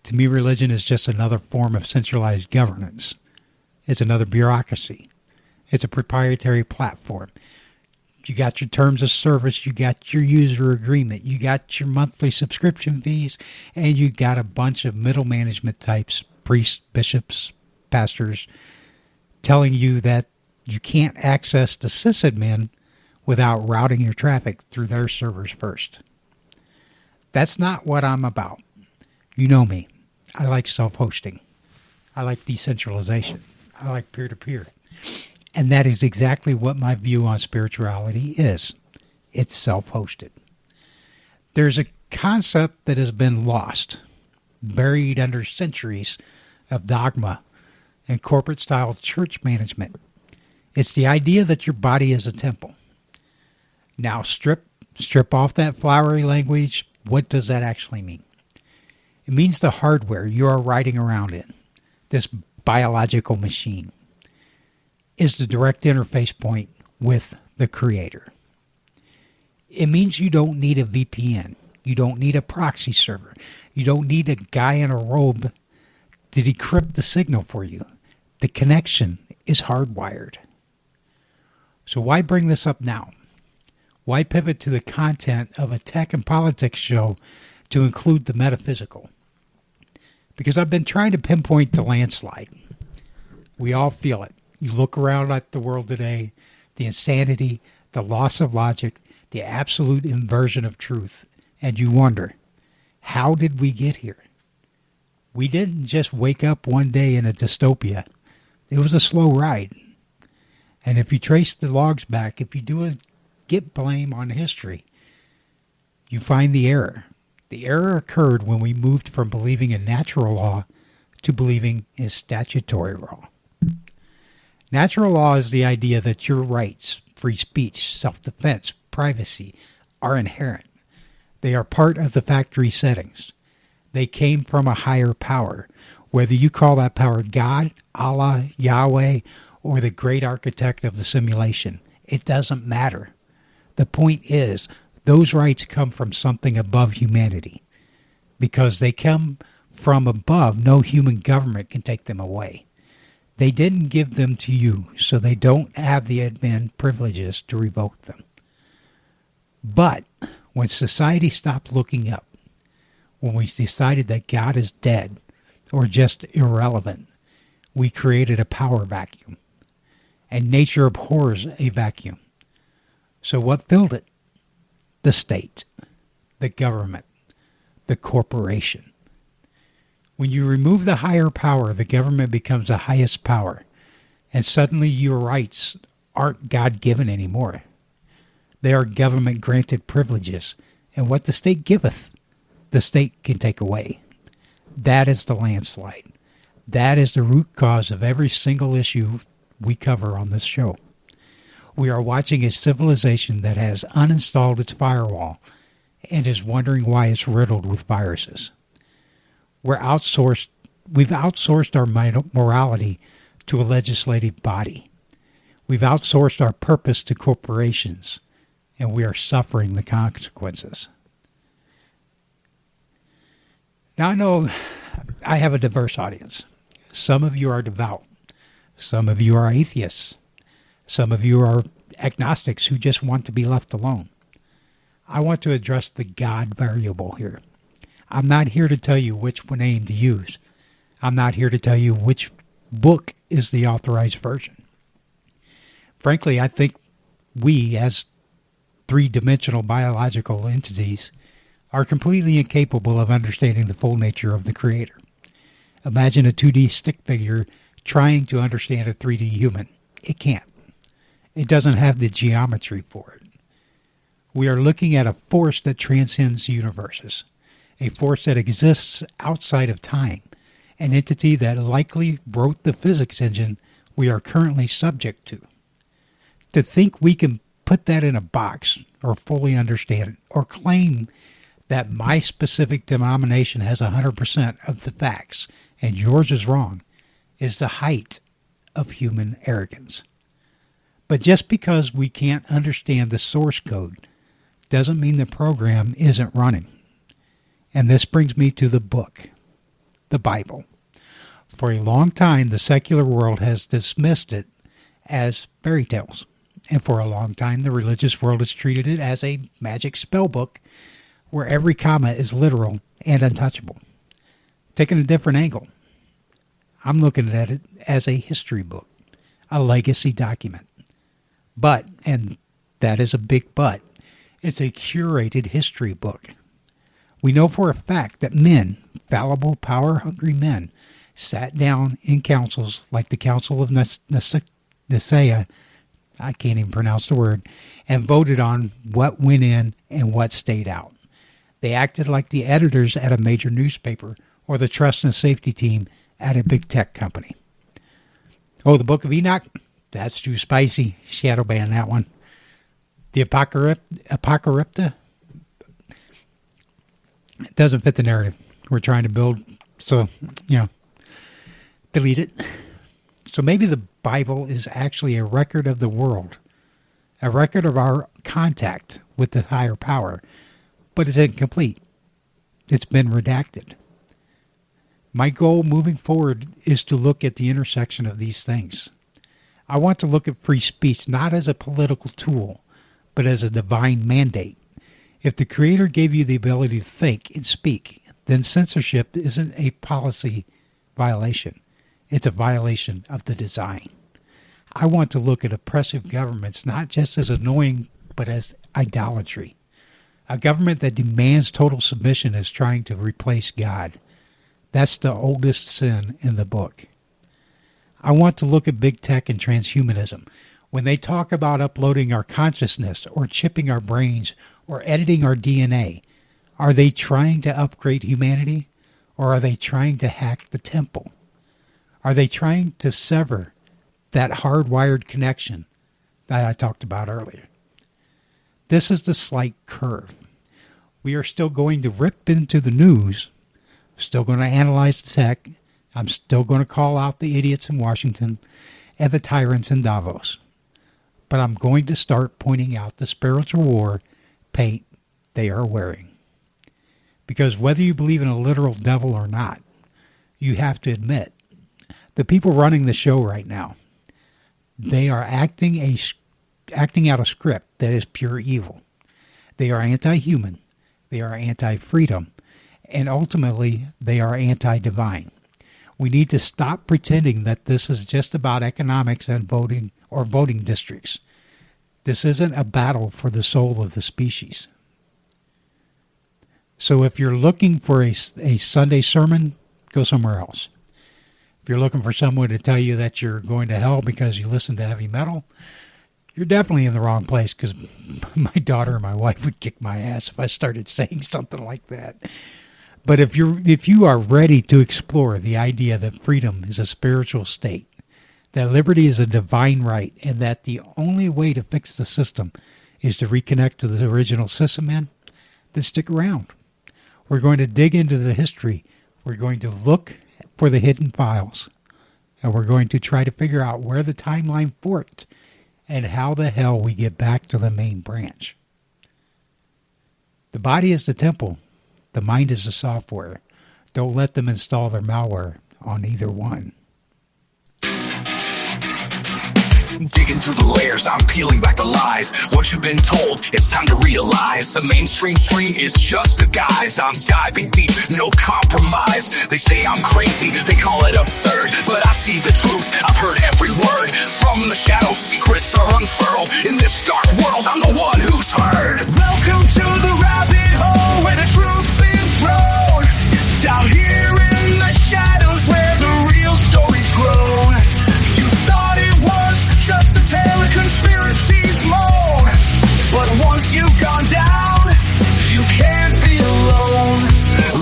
To me, religion is just another form of centralized governance. It's another bureaucracy. It's a proprietary platform. You got your terms of service, you got your user agreement, you got your monthly subscription fees, and you got a bunch of middle management types, priests, bishops, pastors, telling you that you can't access the sysadmin without routing your traffic through their servers first. That's not what I'm about. You know me. I like self-hosting. I like decentralization. I like peer-to-peer. And that is exactly what my view on spirituality is. It's self-hosted. There's a concept that has been lost, buried under centuries of dogma and corporate-style church management. It's the idea that your body is a temple. Now, strip off that flowery language. What does that actually mean? It means the hardware you are riding around in, this biological machine, is the direct interface point with the Creator. It means you don't need a VPN. You don't need a proxy server. You don't need a guy in a robe to decrypt the signal for you. The connection is hardwired. So why bring this up now? Why pivot to the content of a tech and politics show to include the metaphysical? Because I've been trying to pinpoint the landslide. We all feel it. You look around at the world today, the insanity, the loss of logic, the absolute inversion of truth, and you wonder, how did we get here? We didn't just wake up one day in a dystopia. It was a slow ride. And if you trace the logs back, if you do a get blame on history, you find the error. The error occurred when we moved from believing in natural law to believing in statutory law. Natural law is the idea that your rights, free speech, self-defense, privacy, are inherent. They are part of the factory settings. They came from a higher power, whether you call that power God, Allah, Yahweh, or the great architect of the simulation. It doesn't matter. The point is, those rights come from something above humanity. Because they come from above, no human government can take them away. They didn't give them to you, so they don't have the admin privileges to revoke them. But when society stopped looking up, when we decided that God is dead or just irrelevant, we created a power vacuum. And nature abhors a vacuum. So what filled it? The state, the government, the corporation. When you remove the higher power, the government becomes the highest power, and suddenly your rights aren't God-given anymore. They are government-granted privileges, and what the state giveth, the state can take away. That is the landslide. That is the root cause of every single issue we cover on this show. We are watching a civilization that has uninstalled its firewall and is wondering why it's riddled with viruses. We've outsourced our morality to a legislative body. We've outsourced our purpose to corporations, and we are suffering the consequences. Now I know I have a diverse audience. Some of you are devout. Some of you are atheists. Some of you are agnostics who just want to be left alone. I want to address the God variable here. I'm not here to tell you which name to use. I'm not here to tell you which book is the authorized version. Frankly, I think we, as three-dimensional biological entities, are completely incapable of understanding the full nature of the Creator. Imagine a 2D stick figure trying to understand a 3D human. It can't. It doesn't have the geometry for it. We are looking at a force that transcends universes, a force that exists outside of time, an entity that likely wrote the physics engine we are currently subject to. To think we can put that in a box or fully understand it or claim that my specific denomination has 100% of the facts and yours is wrong is the height of human arrogance. But just because we can't understand the source code doesn't mean the program isn't running. And this brings me to the book, the Bible. For a long time, the secular world has dismissed it as fairy tales. And for a long time, the religious world has treated it as a magic spell book where every comma is literal and untouchable. Taking a different angle, I'm looking at it as a history book, a legacy document. But, and that is a big but, it's a curated history book. We know for a fact that men, fallible, power-hungry men, sat down in councils like the Council of Nicaea, I can't even pronounce the word, and voted on what went in and what stayed out. They acted like the editors at a major newspaper or the trust and safety team at a big tech company. Oh, the Book of Enoch? That's too spicy. Shadow ban that one. The Apocalypta? It doesn't fit the narrative we're trying to build. So, delete it. So maybe the Bible is actually a record of the world, a record of our contact with the higher power, but it's incomplete. It's been redacted. My goal moving forward is to look at the intersection of these things. I want to look at free speech not as a political tool, but as a divine mandate. If the Creator gave you the ability to think and speak, then censorship isn't a policy violation. It's a violation of the design. I want to look at oppressive governments not just as annoying, but as idolatry. A government that demands total submission is trying to replace God. That's the oldest sin in the book. I want to look at big tech and transhumanism. When they talk about uploading our consciousness or chipping our brains or editing our DNA, are they trying to upgrade humanity, or are they trying to hack the temple? Are they trying to sever that hardwired connection that I talked about earlier? This is the slight curve. We are still going to rip into the news, still going to analyze the tech. I'm still going to call out the idiots in Washington and the tyrants in Davos. But I'm going to start pointing out the spiritual war paint they are wearing. Because whether you believe in a literal devil or not, you have to admit, the people running the show right now, they are acting out a script that is pure evil. They are anti-human, they are anti-freedom, and ultimately they are anti-divine. We need to stop pretending that this is just about economics and voting or voting districts. This isn't a battle for the soul of the species. So if you're looking for a Sunday sermon, go somewhere else. If you're looking for someone to tell you that you're going to hell because you listen to heavy metal, you're definitely in the wrong place, because my daughter and my wife would kick my ass if I started saying something like that. But if you are ready to explore the idea that freedom is a spiritual state, that liberty is a divine right, and that the only way to fix the system is to reconnect to the original system, man, then stick around. We're going to dig into the history. We're going to look for the hidden files. And we're going to try to figure out where the timeline forked and how the hell we get back to the main branch. The body is the temple. The mind is the software. Don't let them install their malware on either one. Digging through the layers, I'm peeling back the lies. What you've been told, it's time to realize. The mainstream stream is just a guise. I'm diving deep, no compromise. They say I'm crazy, they call it absurd, but I see the truth, I've heard every word. From the shadows, secrets are unfurled. In this dark world, I'm the one who's heard. Welcome to the rabbit hole where the truth's been thrown. Down here in the shadows where the real story's grown. You thought it was just a tale of conspiracies moan, but once you've gone down, you can't be alone.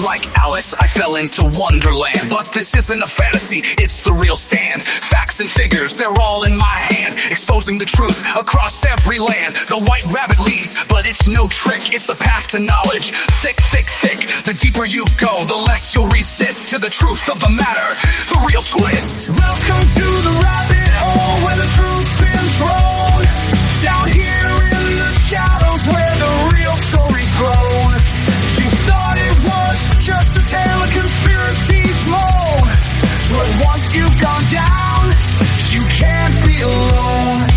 Like Alice, I fell into Wonderland, but this isn't a fantasy, it's the real stand. Facts and figures, they're all in my hand, exposing the truth across every land. The white rabbit leads, but it's no trick, it's the path to knowledge. Thick, thick, thick, the deeper you go, the less you'll resist to the truth of the matter, the real twist. Welcome to the rabbit hole where the truth's been thrown. Down here in the shadows where the real story's grown. You thought it was just a tale of conspiracies moan, but once you've gone down, you can't be alone.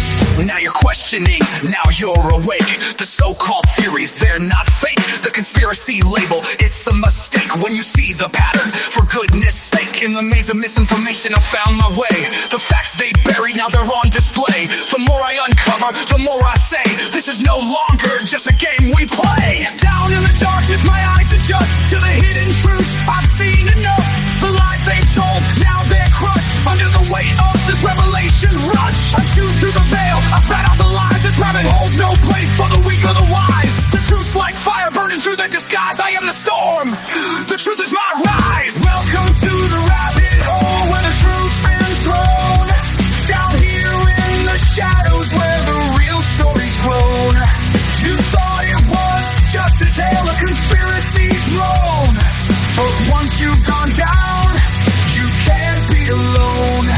Now you're questioning, now you're awake. The so-called theories, they're not fake. The conspiracy label, it's a mistake. When you see the pattern, for goodness sake, in the maze of misinformation I found my way. The facts they buried, now they're on display. The more I uncover, the more I say, this is no longer just a game we play. Down in the darkness, my eyes adjust to the hidden truths. I've seen enough. The lies they told, now they're crushed under the weight of this revelation rush. I chew through the veil, I spat out the lies. This rabbit hole's no place for the weak or the wise. The truth's like fire burning through the disguise. I am the storm, the truth is my rise. Welcome to the rabbit hole where the truth's been thrown. Down here in the shadows where the real story's grown. You thought it was just a tale of conspiracies blown, but once you've gone down, you can't be alone.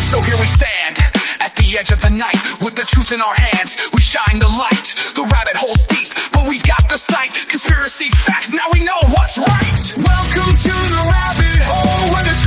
So here we stand at the edge of the night, with the truth in our hands, we shine the light. The rabbit hole's deep, but we've got the sight. Conspiracy facts, now we know what's right. Welcome to the rabbit hole where the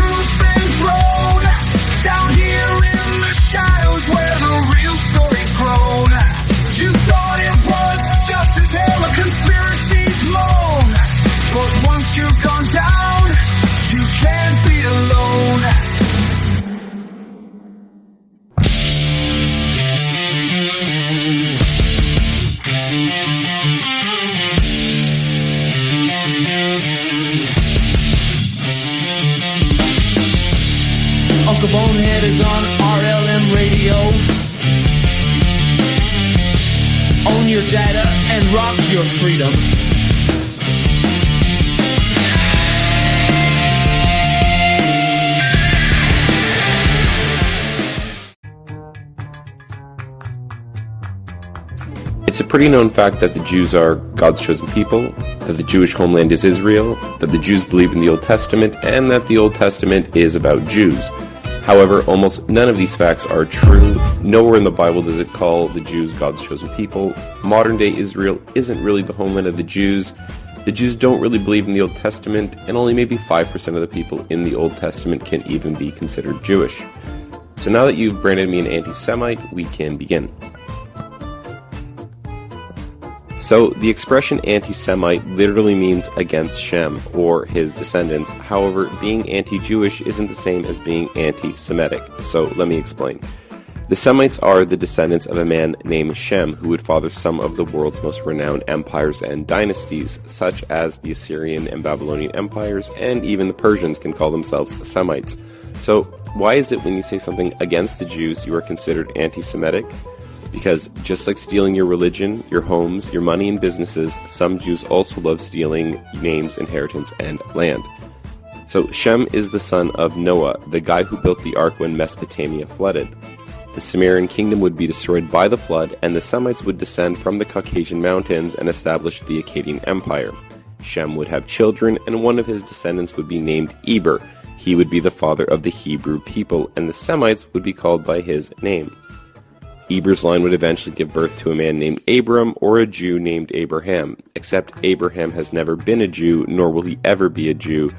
your data and rock your freedom. It's a pretty known fact that the Jews are God's chosen people, that the Jewish homeland is Israel, that the Jews believe in the Old Testament, and that the Old Testament is about Jews. However, almost none of these facts are true. Nowhere in the Bible does it call the Jews God's chosen people. Modern-day Israel isn't really the homeland of the Jews. The Jews don't really believe in the Old Testament, and only maybe 5% of the people in the Old Testament can even be considered Jewish. So now that you've branded me an anti-Semite, we can begin. So, the expression anti-Semite literally means against Shem, or his descendants. However, being anti-Jewish isn't the same as being anti-Semitic. So, let me explain. The Semites are the descendants of a man named Shem, who would father some of the world's most renowned empires and dynasties, such as the Assyrian and Babylonian empires, and even the Persians can call themselves Semites. So, why is it when you say something against the Jews, you are considered anti-Semitic? Because just like stealing your religion, your homes, your money and businesses, some Jews also love stealing names, inheritance, and land. So Shem is the son of Noah, the guy who built the ark when Mesopotamia flooded. The Sumerian kingdom would be destroyed by the flood, and the Semites would descend from the Caucasian mountains and establish the Akkadian Empire. Shem would have children, and one of his descendants would be named Eber. He would be the father of the Hebrew people, and the Semites would be called by his name. Eber's line would eventually give birth to a man named Abram or a Jew named Abraham, except Abraham has never been a Jew, nor will he ever be a Jew,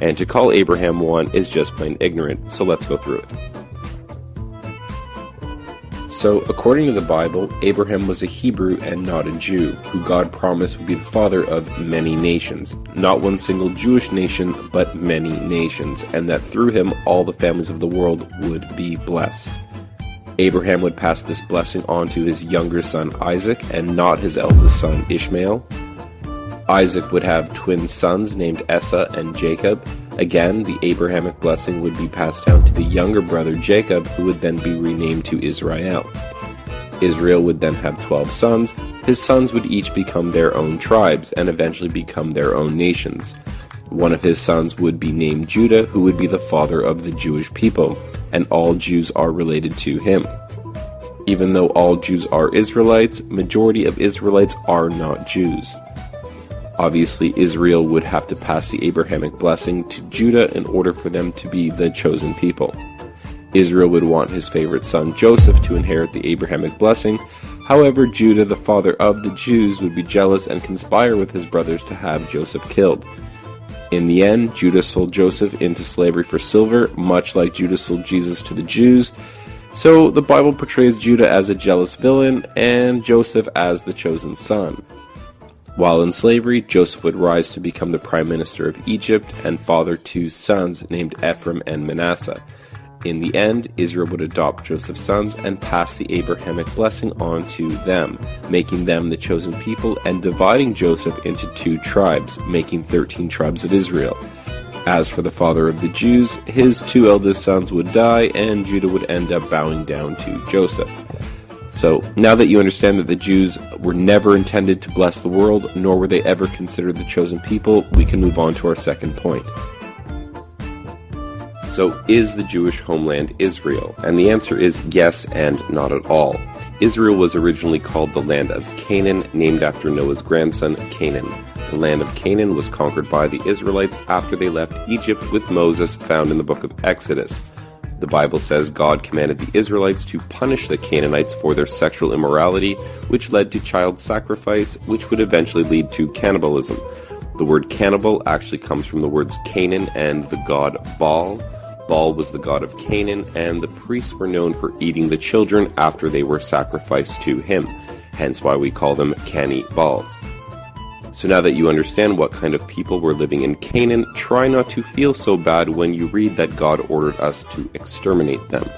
and to call Abraham one is just plain ignorant, so let's go through it. So, according to the Bible, Abraham was a Hebrew and not a Jew, who God promised would be the father of many nations. Not one single Jewish nation, but many nations, and that through him all the families of the world would be blessed. Abraham would pass this blessing on to his younger son Isaac and not his eldest son Ishmael. Isaac would have twin sons named Esau and Jacob. Again, the Abrahamic blessing would be passed down to the younger brother Jacob, who would then be renamed to Israel. Israel would then have 12 sons. His sons would each become their own tribes and eventually become their own nations. One of his sons would be named Judah, who would be the father of the Jewish people, and all Jews are related to him. Even though all Jews are Israelites, majority of Israelites are not Jews. Obviously, Israel would have to pass the Abrahamic blessing to Judah in order for them to be the chosen people. Israel would want his favorite son Joseph to inherit the Abrahamic blessing. However, Judah, the father of the Jews, would be jealous and conspire with his brothers to have Joseph killed. In the end, Judah sold Joseph into slavery for silver, much like Judah sold Jesus to the Jews. So the Bible portrays Judah as a jealous villain and Joseph as the chosen son. While in slavery, Joseph would rise to become the prime minister of Egypt and father two sons named Ephraim and Manasseh. In the end, Israel would adopt Joseph's sons and pass the Abrahamic blessing on to them, making them the chosen people and dividing Joseph into 2 tribes, making 13 tribes of Israel. As for the father of the Jews, his 2 eldest sons would die and Judah would end up bowing down to Joseph. So, now that you understand that the Jews were never intended to bless the world, nor were they ever considered the chosen people, we can move on to our second point. So, is the Jewish homeland Israel? And the answer is yes and not at all. Israel was originally called the land of Canaan, named after Noah's grandson, Canaan. The land of Canaan was conquered by the Israelites after they left Egypt with Moses, found in the book of Exodus. The Bible says God commanded the Israelites to punish the Canaanites for their sexual immorality, which led to child sacrifice, which would eventually lead to cannibalism. The word cannibal actually comes from the words Canaan and the god Baal. Baal was the god of Canaan, and the priests were known for eating the children after they were sacrificed to him, hence why we call them cannibals. So now that you understand what kind of people were living in Canaan, try not to feel so bad when you read that God ordered us to exterminate them.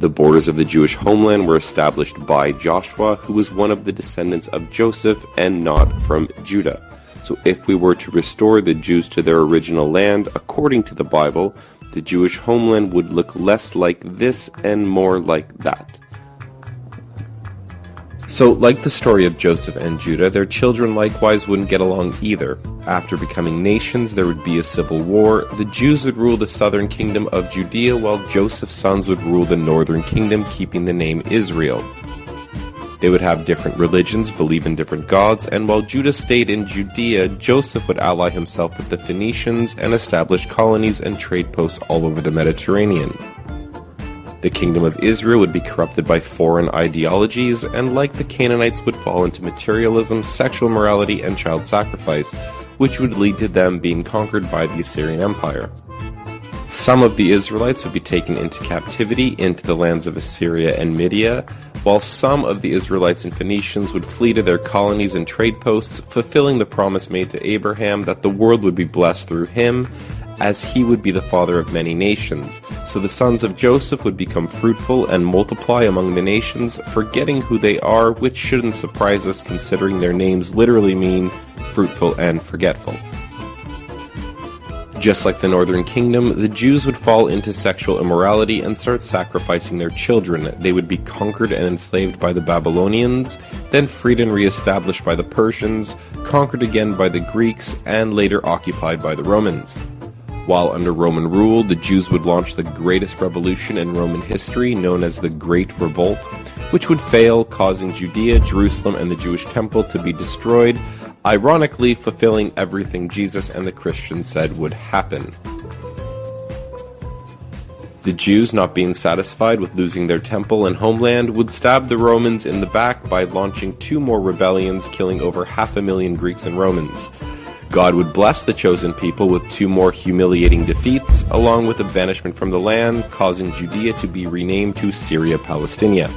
The borders of the Jewish homeland were established by Joshua, who was one of the descendants of Joseph and not from Judah. So if we were to restore the Jews to their original land, according to the Bible, the Jewish homeland would look less like this and more like that. So, like the story of Joseph and Judah, their children likewise wouldn't get along either. After becoming nations, there would be a civil war. The Jews would rule the southern kingdom of Judea, while Joseph's sons would rule the northern kingdom, keeping the name Israel. They would have different religions, believe in different gods, and while Judah stayed in Judea, Joseph would ally himself with the Phoenicians and establish colonies and trade posts all over the Mediterranean. The kingdom of Israel would be corrupted by foreign ideologies, and like the Canaanites would fall into materialism, sexual immorality, and child sacrifice, which would lead to them being conquered by the Assyrian Empire. Some of the Israelites would be taken into captivity into the lands of Assyria and Media, while some of the Israelites and Phoenicians would flee to their colonies and trade posts, fulfilling the promise made to Abraham that the world would be blessed through him, as he would be the father of many nations. So the sons of Joseph would become fruitful and multiply among the nations, forgetting who they are, which shouldn't surprise us considering their names literally mean fruitful and forgetful. Just like the northern kingdom, the Jews would fall into sexual immorality and start sacrificing their children. They would be conquered and enslaved by the Babylonians, then freed and re-established by the Persians, conquered again by the Greeks, and later occupied by the Romans. While under Roman rule, the Jews would launch the greatest revolution in Roman history, known as the Great Revolt, which would fail, causing Judea, Jerusalem, and the Jewish temple to be destroyed, ironically fulfilling everything Jesus and the Christians said would happen. The Jews, not being satisfied with losing their temple and homeland, would stab the Romans in the back by launching 2 more rebellions, killing over 500,000 Greeks and Romans. God would bless the chosen people with 2 more humiliating defeats, along with a banishment from the land, causing Judea to be renamed to Syria Palestinia.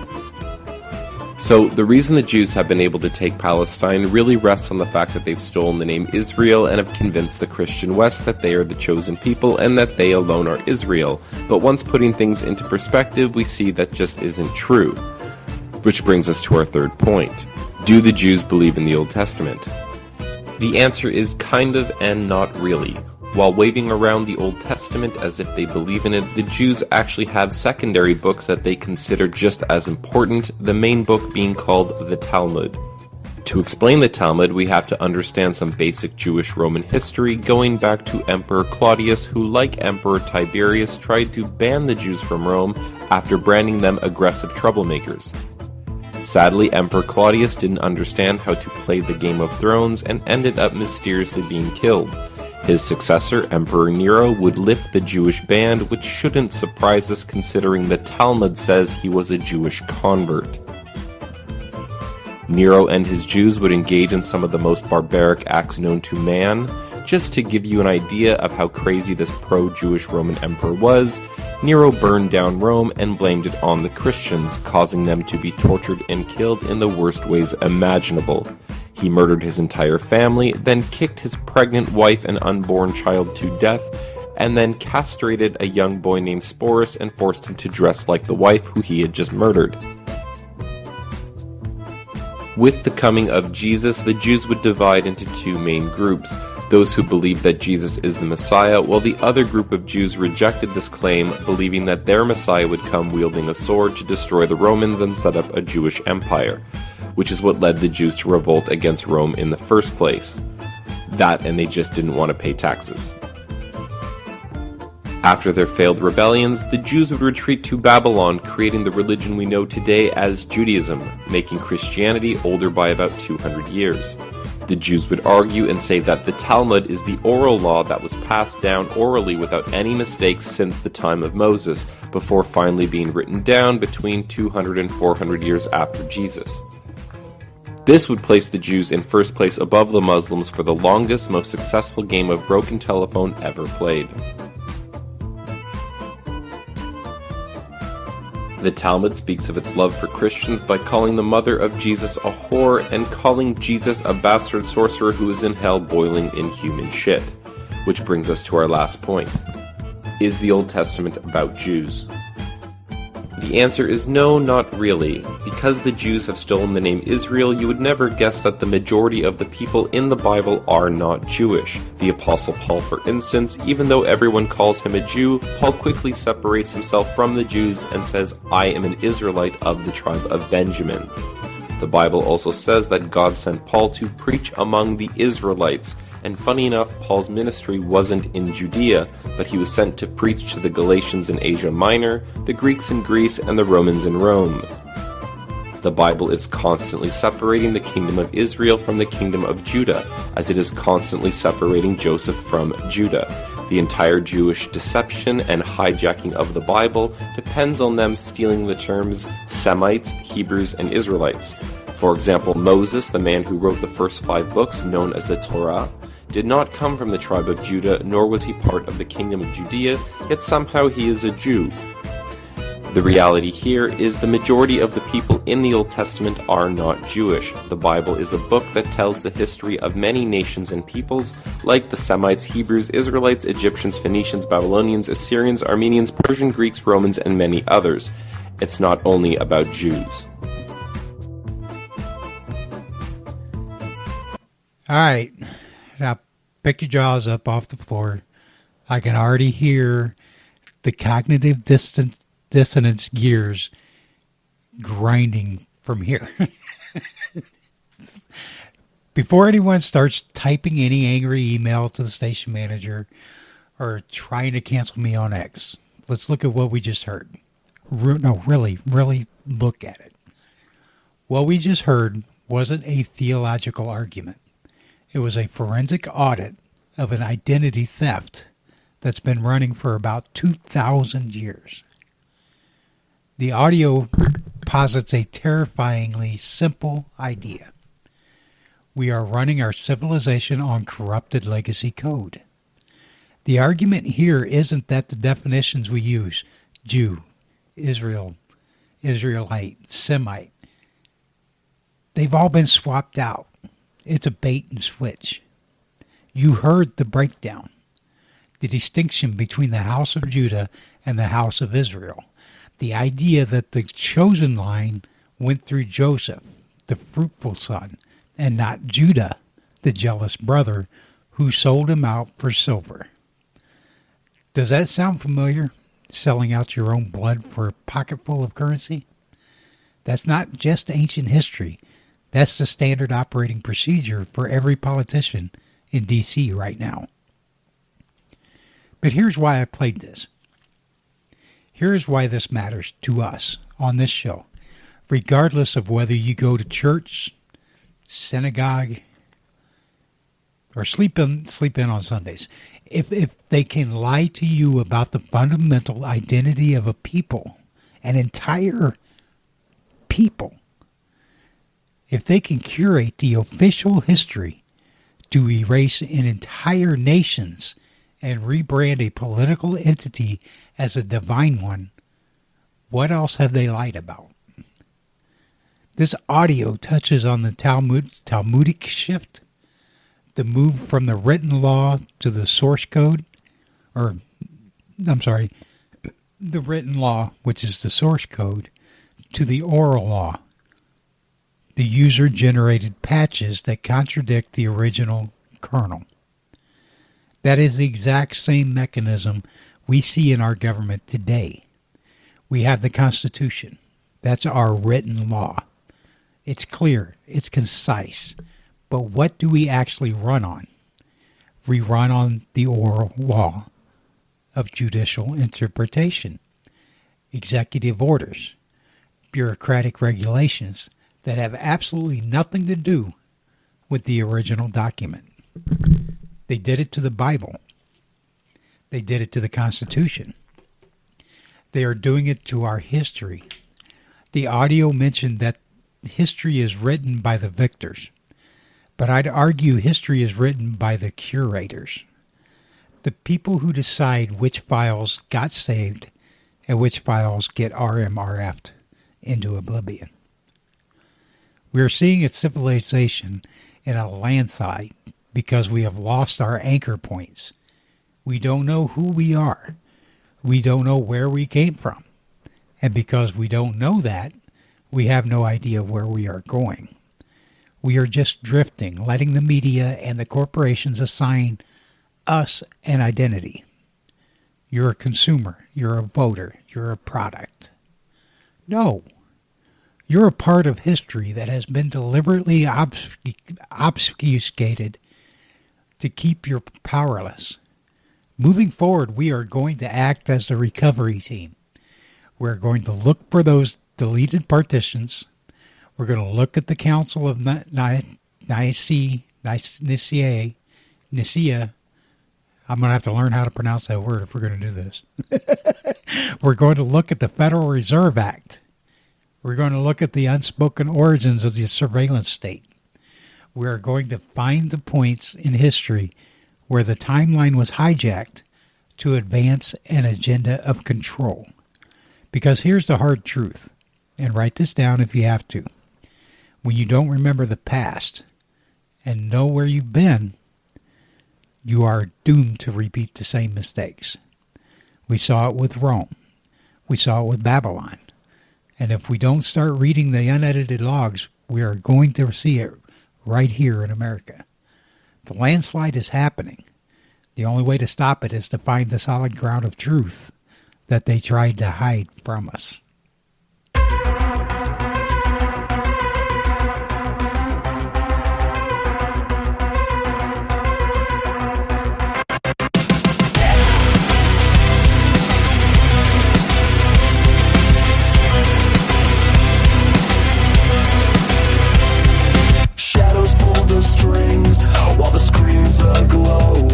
So, the reason the Jews have been able to take Palestine really rests on the fact that they've stolen the name Israel and have convinced the Christian West that they are the chosen people and that they alone are Israel. But once putting things into perspective, we see that just isn't true. Which brings us to our third point. Do the Jews believe in the Old Testament? The answer is kind of and not really. While waving around the Old Testament as if they believe in it, the Jews actually have secondary books that they consider just as important, the main book being called the Talmud. To explain the Talmud, we have to understand some basic Jewish Roman history, going back to Emperor Claudius, who, like Emperor Tiberius, tried to ban the Jews from Rome after branding them aggressive troublemakers. Sadly, Emperor Claudius didn't understand how to play the Game of Thrones and ended up mysteriously being killed. His successor, Emperor Nero, would lift the Jewish ban, which shouldn't surprise us considering the Talmud says he was a Jewish convert. Nero and his Jews would engage in some of the most barbaric acts known to man. Just to give you an idea of how crazy this pro-Jewish Roman emperor was, Nero burned down Rome and blamed it on the Christians, causing them to be tortured and killed in the worst ways imaginable. He murdered his entire family, then kicked his pregnant wife and unborn child to death, and then castrated a young boy named Sporus and forced him to dress like the wife who he had just murdered. With the coming of Jesus, the Jews would divide into 2 main groups. Those who believed that Jesus is the Messiah, while the other group of Jews rejected this claim, believing that their Messiah would come wielding a sword to destroy the Romans and set up a Jewish empire, which is what led the Jews to revolt against Rome in the first place. That, and they just didn't want to pay taxes. After their failed rebellions, the Jews would retreat to Babylon, creating the religion we know today as Judaism, making Christianity older by about 200 years. The Jews would argue and say that the Talmud is the oral law that was passed down orally without any mistakes since the time of Moses, before finally being written down between 200 and 400 years after Jesus. This would place the Jews in first place above the Muslims for the longest, most successful game of broken telephone ever played. The Talmud speaks of its love for Christians by calling the mother of Jesus a whore and calling Jesus a bastard sorcerer who is in hell boiling in human shit. Which brings us to our last point. Is the Old Testament about Jews? The answer is no, not really. Because the Jews have stolen the name Israel, you would never guess that the majority of the people in the Bible are not Jewish. The Apostle Paul, for instance, even though everyone calls him a Jew, Paul quickly separates himself from the Jews and says, "I am an Israelite of the tribe of Benjamin." The Bible also says that God sent Paul to preach among the Israelites, and funny enough, Paul's ministry wasn't in Judea, but he was sent to preach to the Galatians in Asia Minor, the Greeks in Greece, and the Romans in Rome. The Bible is constantly separating the kingdom of Israel from the kingdom of Judah, as it is constantly separating Joseph from Judah. The entire Jewish deception and hijacking of the Bible depends on them stealing the terms Semites, Hebrews, and Israelites. For example, Moses, the man who wrote the first 5 books, known as the Torah, did not come from the tribe of Judah, nor was he part of the kingdom of Judea, yet somehow he is a Jew. The reality here is the majority of the people in the Old Testament are not Jewish. The Bible is a book that tells the history of many nations and peoples, like the Semites, Hebrews, Israelites, Egyptians, Phoenicians, Babylonians, Assyrians, Armenians, Persian, Greeks, Romans, and many others. It's not only about Jews. All right, now pick your jaws up off the floor. I can already hear the cognitive dissonance gears grinding from here. Before anyone starts typing any angry email to the station manager or trying to cancel me on X, let's look at what we just heard. No, really look at it. What we just heard wasn't a theological argument. It was a forensic audit of an identity theft that's been running for about 2,000 years. The audio posits a terrifyingly simple idea. We are running our civilization on corrupted legacy code. The argument here isn't that the definitions we use, Jew, Israel, Israelite, Semite, they've all been swapped out. It's a bait and switch. You heard the breakdown, the distinction between the house of Judah and the house of Israel. The idea that the chosen line went through Joseph, the fruitful son, and not Judah, the jealous brother, who sold him out for silver. Does that sound familiar? Selling out your own blood for a pocketful of currency? That's not just ancient history. That's the standard operating procedure for every politician in D.C. right now. But here's why I played this. Here's why this matters to us on this show, regardless of whether you go to church, synagogue, or sleep in on Sundays. If they can lie to you about the fundamental identity of a people, an entire people, if they can curate the official history to erase an entire nations and rebrand a political entity as a divine one, what else have they lied about? This audio touches on the Talmudic shift, the move from the written law to the source code, the written law, which is the source code, to the oral law, the user-generated patches that contradict the original kernel. That is the exact same mechanism we see in our government today. We have the Constitution. That's our written law. It's clear. It's concise. But what do we actually run on? We run on the oral law of judicial interpretation, executive orders, bureaucratic regulations that have absolutely nothing to do with the original document. They did it to the Bible. They did it to the Constitution. They are doing it to our history. The audio mentioned that history is written by the victors, but I'd argue history is written by the curators, the people who decide which files got saved and which files get RMRF'd into oblivion. We are seeing a civilization in a landslide because we have lost our anchor points. We don't know who we are. We don't know where we came from. And because we don't know that, we have no idea where we are going. We are just drifting, letting the media and the corporations assign us an identity. You're a consumer. You're a voter. You're a product. No. You're a part of history that has been deliberately obfuscated to keep you powerless. Moving forward, we are going to act as the recovery team. We're going to look for those deleted partitions. We're going to look at the Council of Nicaea. I'm going to have to learn how to pronounce that word if we're going to do this. We're going to look at the Federal Reserve Act. We're going to look at the unspoken origins of the surveillance state. We're going to find the points in history where the timeline was hijacked to advance an agenda of control. Because here's the hard truth, and write this down if you have to. When you don't remember the past and know where you've been, you are doomed to repeat the same mistakes. We saw it with Rome. We saw it with Babylon. And if we don't start reading the unedited logs, we are going to see it right here in America. The landslide is happening. The only way to stop it is to find the solid ground of truth that they tried to hide from us. Shadows pull the strings while the screen's aglow.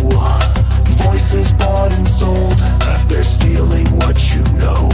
Voices bought and sold, they're stealing what you know.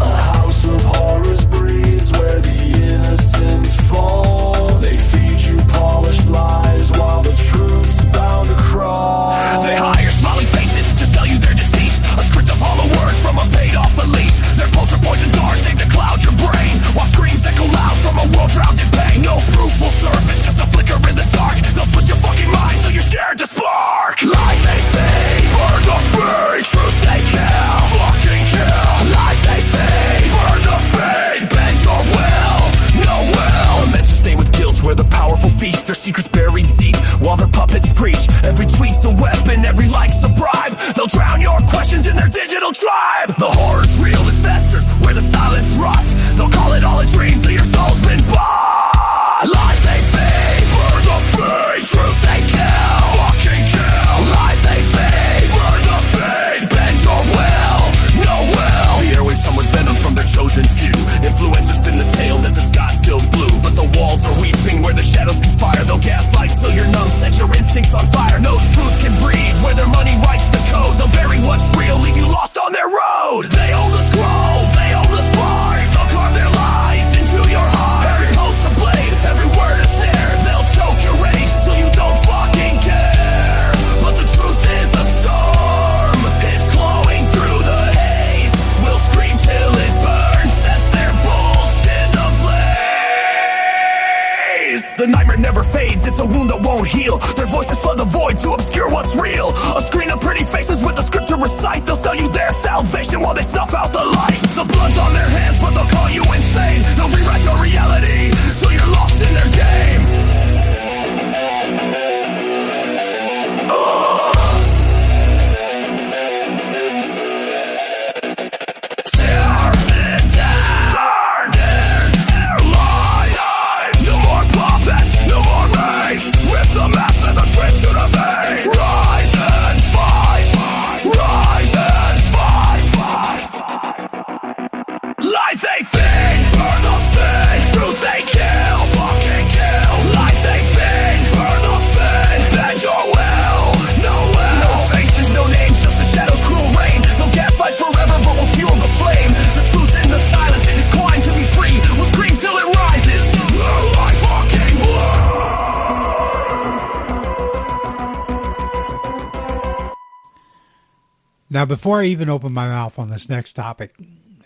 A house of horrors breathes where the innocent fall. They feed you polished lies while the truth's bound to crawl. They hire smiling faces to sell you their deceit, a script of hollow words from a paid-off elite. Their poster poison darts aim to cloud your brain, while screams echo loud from a world drowned in pain. No proof will serve, it's just a flicker in the dark. They'll twist your fucking mind till you're scared to spark. Lies they fade, burn the fade. Truth they kill, fucking kill. Lies they fade, burn the fade. Bend your will, no will. Dimensions stained with guilt where the powerful feast, their secrets buried deep while their puppets preach. Every tweet's a weapon, every like's a bribe. They'll drown your questions in their digital tribe. The horror's real investors where the silence rots. They'll call it all a dream till your soul's been bought. Lies they fade, burn the fade. Truth they kill, fucking kill. Lies they fade, burn the fade. Bend your will, no will. The airwaves hum with venom from their chosen few. Influencers spin the tale that the sky's still blue, but the walls are weeping where the shadows conspire. They'll gaslight till you're numb, set your instincts on fire. No truth can breathe where their money writes the code. They'll bury what's real, leave you lost on their road. They own the scroll, they own the spark. They'll carve their lies into your heart. Every post a blade, every word a snare. They'll choke your rage till you don't fucking care. But the truth is a storm, it's glowing through the haze. We'll scream till it burns, set their bullshit ablaze. The nightmare never fades, it's a wound that won't heal. Their voices flood the void to obscure what's real. A screen of pretty faces with a script to recite. They'll sell you their salvation while they snuff out the light. The blood's on their hands, but they'll call you insane. They'll rewrite your reality till you're lost in their game. No more puppets, no more rage. Rip the mask and the trick to the vein. Rise and fight, rise and fight. Lies they feed, burn the fade. Truth they kill, fucking kill. Lies they feed, burn the fade. Bend your will, no will. No faces, no names, just the shadows, cruel rain. They'll gaslight forever, but we'll fuel the flame. The truth in the silence is climbing to be free. We'll scream till it rises. Lies fucking blur. Now, before I even open my mouth on this next topic,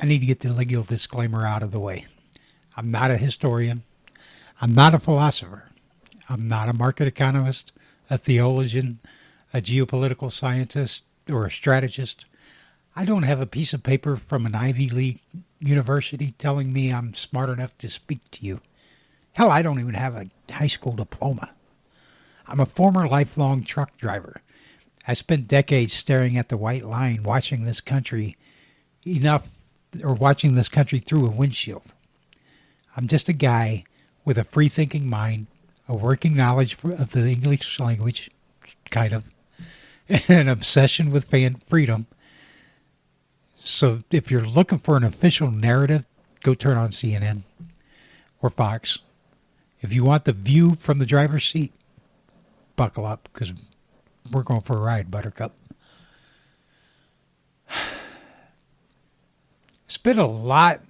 I need to get the legal disclaimer out of the way. I'm not a historian. I'm not a philosopher. I'm not a market economist, a theologian, a geopolitical scientist, or a strategist. I don't have a piece of paper from an Ivy League university telling me I'm smart enough to speak to you. Hell, I don't even have a high school diploma. I'm a former lifelong truck driver. I spent decades staring at the white line, watching this country through a windshield. I'm just a guy with a free-thinking mind, a working knowledge of the English language, kind of, and an obsession with freedom. So if you're looking for an official narrative, go turn on CNN or Fox. If you want the view from the driver's seat, buckle up, because we're going for a ride, Buttercup. Spent a lot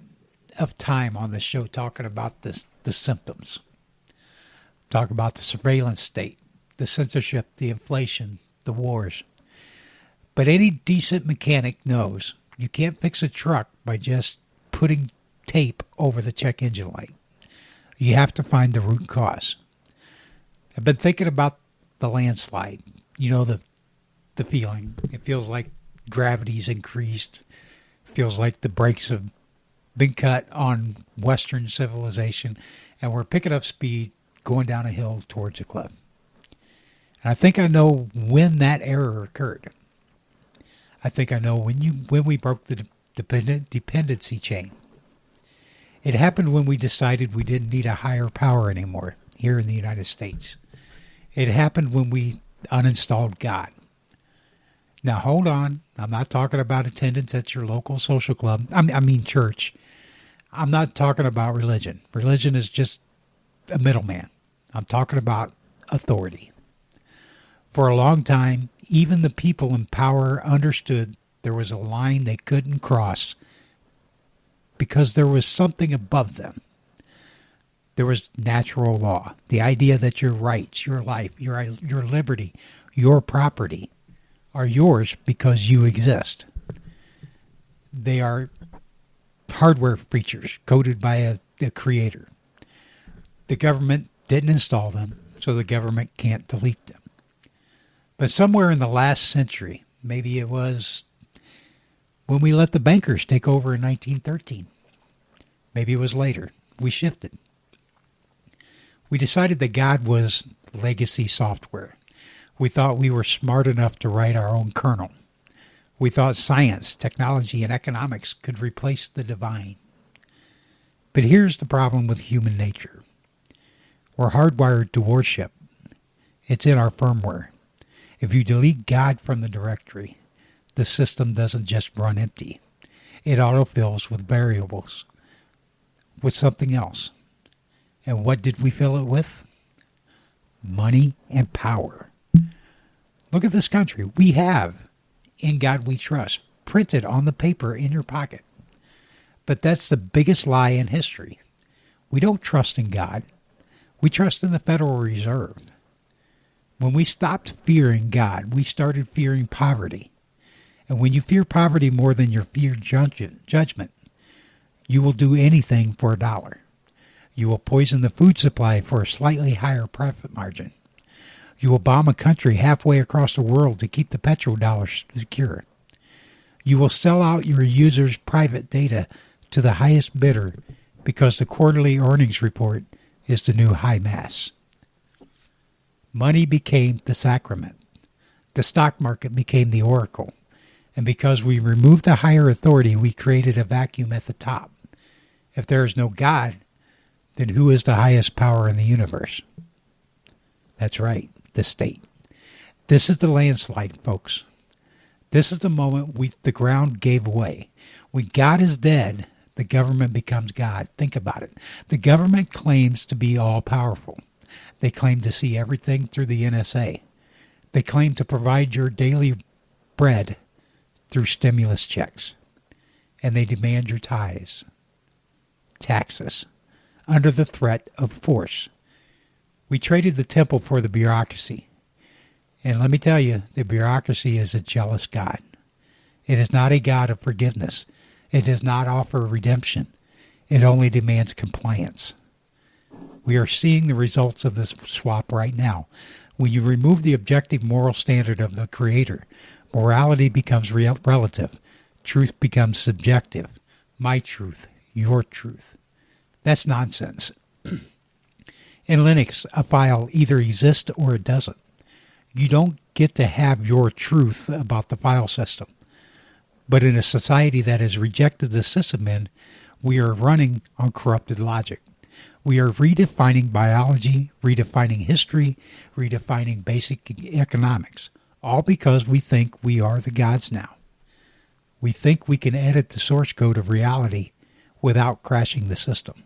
of time on the show talking about the symptoms. Talk about the surveillance state, the censorship, the inflation, the wars. But any decent mechanic knows you can't fix a truck by just putting tape over the check engine light. You have to find the root cause. I've been thinking about the landslide. You know, the feeling. It feels like gravity's increased. Feels like the brakes have been cut on Western civilization, and we're picking up speed going down a hill towards a cliff. And I think I know when that error occurred. I think I know when we broke the dependency chain. It happened when we decided we didn't need a higher power anymore here in the United States. It happened when we uninstalled God. Now, hold on. I'm not talking about attendance at your local social club. I mean church. I'm not talking about religion. Religion is just a middleman. I'm talking about authority. For a long time, even the people in power understood there was a line they couldn't cross because there was something above them. There was natural law, the idea that your rights, your life, your liberty, your property are yours because you exist. They are hardware features coded by a creator. The government didn't install them, so the government can't delete them. But somewhere in the last century, maybe it was when we let the bankers take over in 1913. Maybe it was later. We shifted. We decided that God was legacy software. We thought we were smart enough to write our own kernel. We thought science, technology, and economics could replace the divine. But here's the problem with human nature. We're hardwired to worship. It's in our firmware. If you delete God from the directory, the system doesn't just run empty. It autofills with variables, with something else. And what did we fill it with? Money and power. Look at this country. We have "In God We Trust" printed on the paper in your pocket. But that's the biggest lie in history. We don't trust in God. We trust in the Federal Reserve. When we stopped fearing God, we started fearing poverty. And when you fear poverty more than you fear judgment, you will do anything for $1. You will poison the food supply for a slightly higher profit margin. You will bomb a country halfway across the world to keep the petrodollar secure. You will sell out your users' private data to the highest bidder because the quarterly earnings report is the new high mass. Money became the sacrament. The stock market became the oracle. And because we removed the higher authority, we created a vacuum at the top. If there is no God, then who is the highest power in the universe? That's right, the state. This is the landslide, folks. This is the moment the ground gave way. When God is dead, the government becomes God. Think about it. The government claims to be all-powerful. They claim to see everything through the NSA. They claim to provide your daily bread through stimulus checks. And they demand your tithes, taxes, under the threat of force. We traded the temple for the bureaucracy. And let me tell you, the bureaucracy is a jealous God. It is not a God of forgiveness. It does not offer redemption. It only demands compliance. We are seeing the results of this swap right now. When you remove the objective moral standard of the Creator, morality becomes relative. Truth becomes subjective. My truth, your truth. That's nonsense. In Linux, a file either exists or it doesn't. You don't get to have your truth about the file system. But in a society that has rejected the sysadmin, we are running on corrupted logic. We are redefining biology, redefining history, redefining basic economics, all because we think we are the gods now. We think we can edit the source code of reality without crashing the system.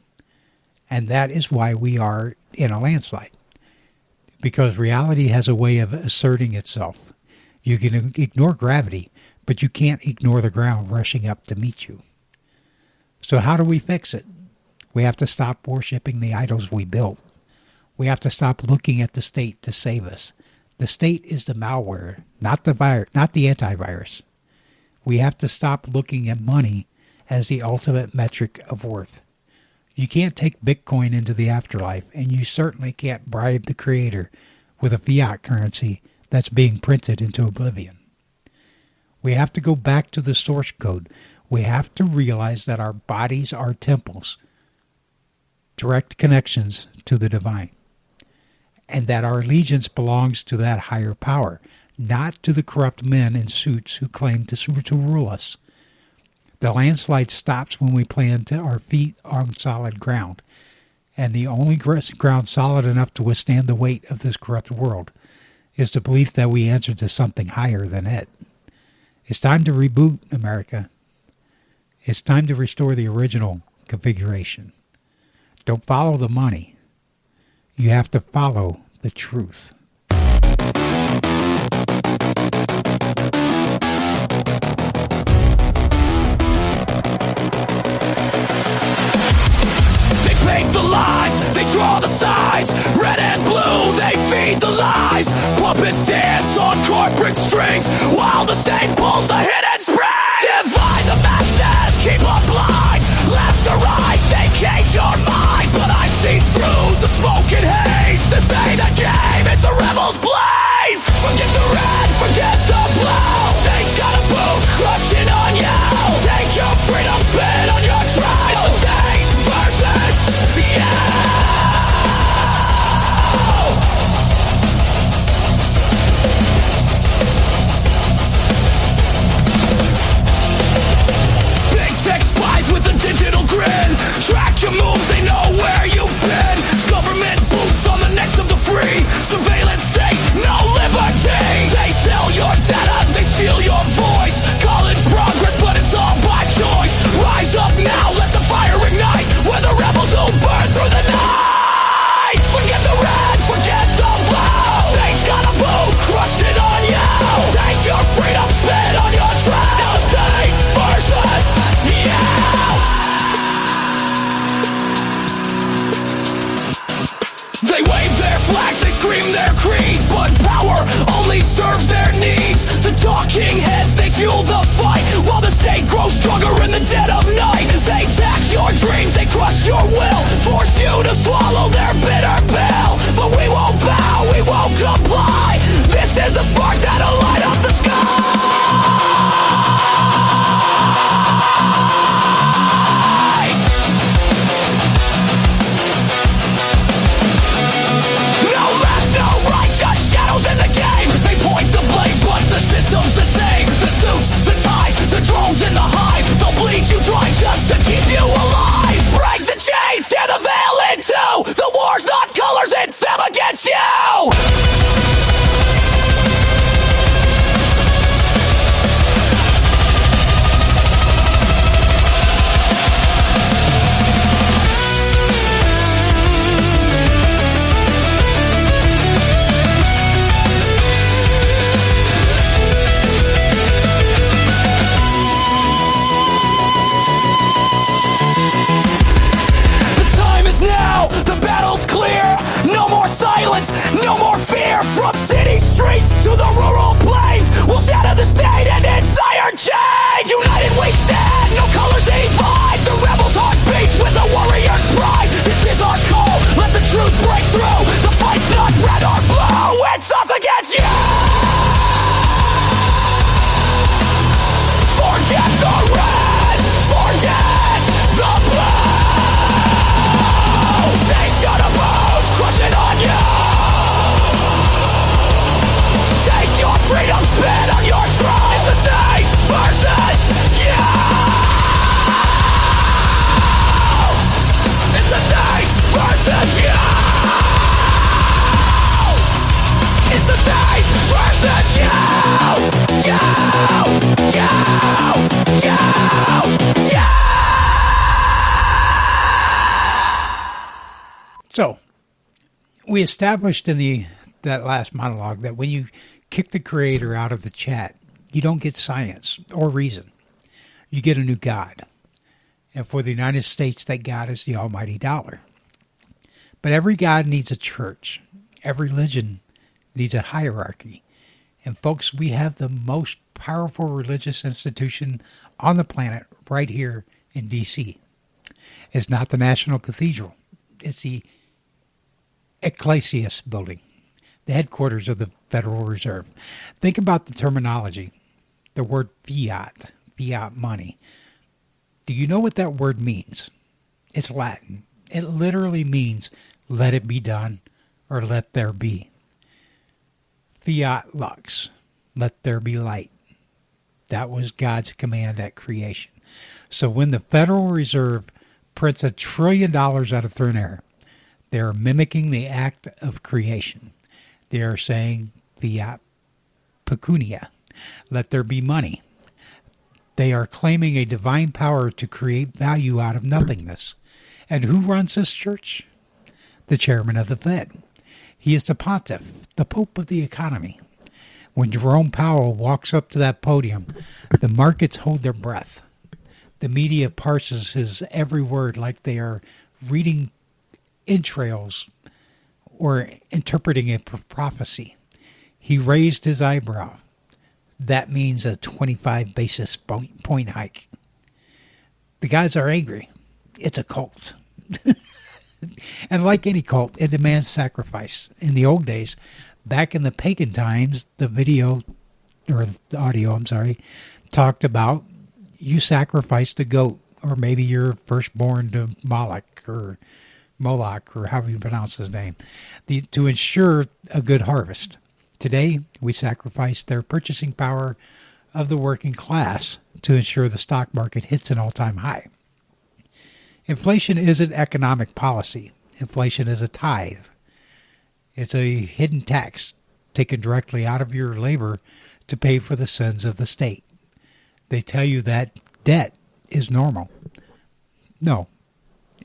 And that is why we are in a landslide. Because reality has a way of asserting itself. You can ignore gravity, but you can't ignore the ground rushing up to meet you. So how do we fix it? We have to stop worshiping the idols we built. We have to stop looking at the state to save us. The state is the malware, not the antivirus. We have to stop looking at money as the ultimate metric of worth. You can't take Bitcoin into the afterlife, and you certainly can't bribe the creator with a fiat currency that's being printed into oblivion. We have to go back to the source code. We have to realize that our bodies are temples, direct connections to the divine, and that our allegiance belongs to that higher power, not to the corrupt men in suits who claim to rule us. The landslide stops when we plant our feet on solid ground, and the only ground solid enough to withstand the weight of this corrupt world is the belief that we answer to something higher than it. It's time to reboot America. It's time to restore the original configuration. Don't follow the money. You have to follow the truth. They paint the lines, they draw the sides. Red and blue, they feed the lies. Puppets dance on corporate strings while the state pulls the hidden spring. Divide the masses, keep them blind. Left or right, they cage your mind. But I see through the smoke and haze. This ain't a game, it's a rebel's blaze. Forget the red, forget the blue. State's got a boot, crushing on you. Take your freedom, spit on your tribe. The state versus you. Big tech spies with a digital grin. Track your moves, they know where you've been. Government boots on the necks of the free. Surveillance state, no liberty. They sell your data, they steal your voice. Call it progress, but it's all by choice. Rise up now, let the fire ignite. We're the rebels who burn through the night. Forget the red, forget the blue. State's got a boot, crush it on you. Take your freedom, spit on your trash. The state versus you. They wave their flags, they scream their creeds, but power only serves their needs. The talking heads, they fuel the fight, while the state grows stronger in the dead of night. They tax your dreams, they crush your will, force you to swallow their bitter pill. But we won't bow, we won't comply. This is the spark that'll light up the sky. No left, no right, just shadows in the game. They point the blame, but the system's the same. The suits, the ties, the drones in the hive. They'll bleed you dry just to keep you alive. Break the chain. versus you. It's the state versus you. So, we established in that last monologue that when you kick the creator out of the chat, you don't get science or reason. You get a new God. And for the United States, that God is the almighty dollar. But every God needs a church. Every religion needs a hierarchy. And folks, we have the most powerful religious institution on the planet right here in D.C. It's not the National Cathedral. It's the Ecclesias building, the headquarters of the Federal Reserve. Think about the terminology. The word fiat money. Do you know what that word means? It's Latin. It literally means let it be done or let there be. Fiat lux, let there be light. That was God's command at creation. So when the Federal Reserve prints $1 trillion out of thin air, they are mimicking the act of creation. They are saying fiat pecunia, let there be money. They are claiming a divine power to create value out of nothingness. And who runs this church? The chairman of the Fed. He is the pontiff, the pope of the economy. When Jerome Powell walks up to that podium, the markets hold their breath. The media parses his every word like they are reading entrails or interpreting a prophecy. He raised his eyebrow. That means a 25 basis point hike. The guys are angry. It's a cult. And like any cult, it demands sacrifice. In the old days, back in the pagan times, the audio, talked about you sacrificed a goat, or maybe your firstborn to Moloch, or however you pronounce his name, to ensure a good harvest. Today, we sacrifice their purchasing power of the working class to ensure the stock market hits an all-time high. Inflation isn't economic policy. Inflation is a tithe. It's a hidden tax taken directly out of your labor to pay for the sins of the state. They tell you that debt is normal. No.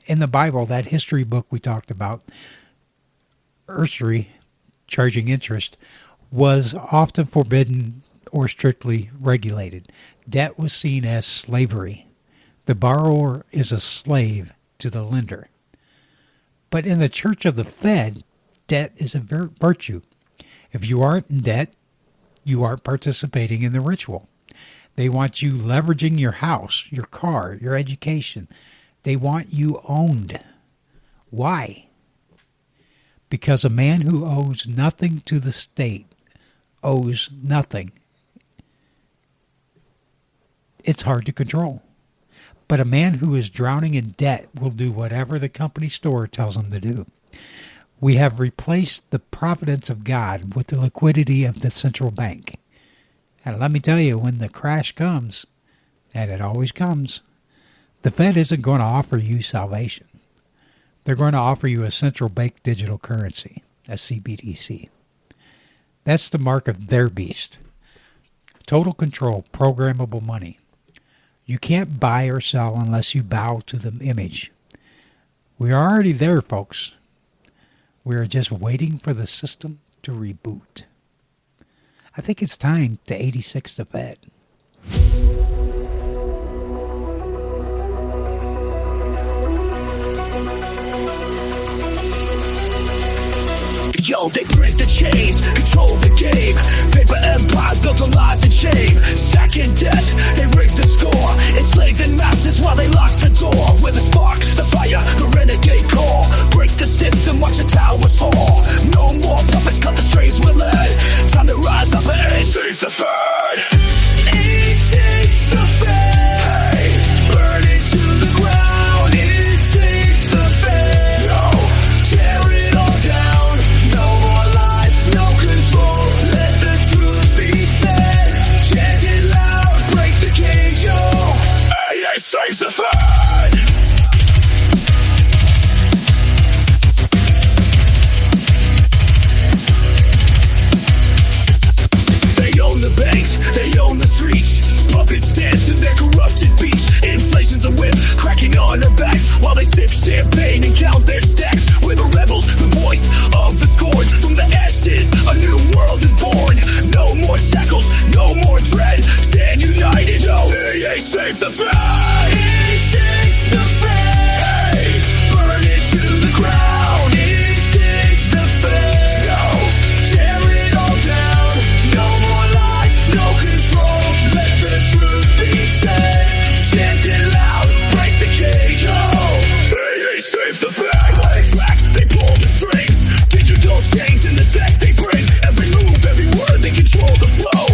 In the Bible, that history book we talked about, usury, charging interest, was often forbidden or strictly regulated. Debt was seen as slavery. The borrower is a slave to the lender. But in the Church of the Fed, debt is a virtue. If you aren't in debt, you aren't participating in the ritual. They want you leveraging your house, your car, your education. They want you owned. Why? Because a man who owes nothing to the state owes nothing. It's hard to control. But a man who is drowning in debt will do whatever the company store tells him to do. We have replaced the providence of God with the liquidity of the central bank. And let me tell you, when the crash comes, and it always comes, the Fed isn't going to offer you salvation. They're going to offer you a central bank digital currency, a CBDC. That's the mark of their beast. Total control, programmable money. You can't buy or sell unless you bow to the image. We are already there, folks. We are just waiting for the system to reboot. I think it's time to 86 the Fed. Yo, they break the chains, control the game. Paper empires built on lies and shame. Stacking debt, they rig the score. Enslaving masses while they lock the door. With the spark, the fire, the renegade core. Break the system, watch the towers fall. No more puppets, cut the strings we're led. Time to rise up and save the Fed. 86 the Fed. Hey, burn it to the ground. 86 the Fed. Yo, tear it all down. No more lies, no control. Let the truth be said. Chant it loud, break the cage, yo. AA saves the Fed. They track, they pull the strings. Digital chains in the tech they bring. Every move, every word, they control the flow.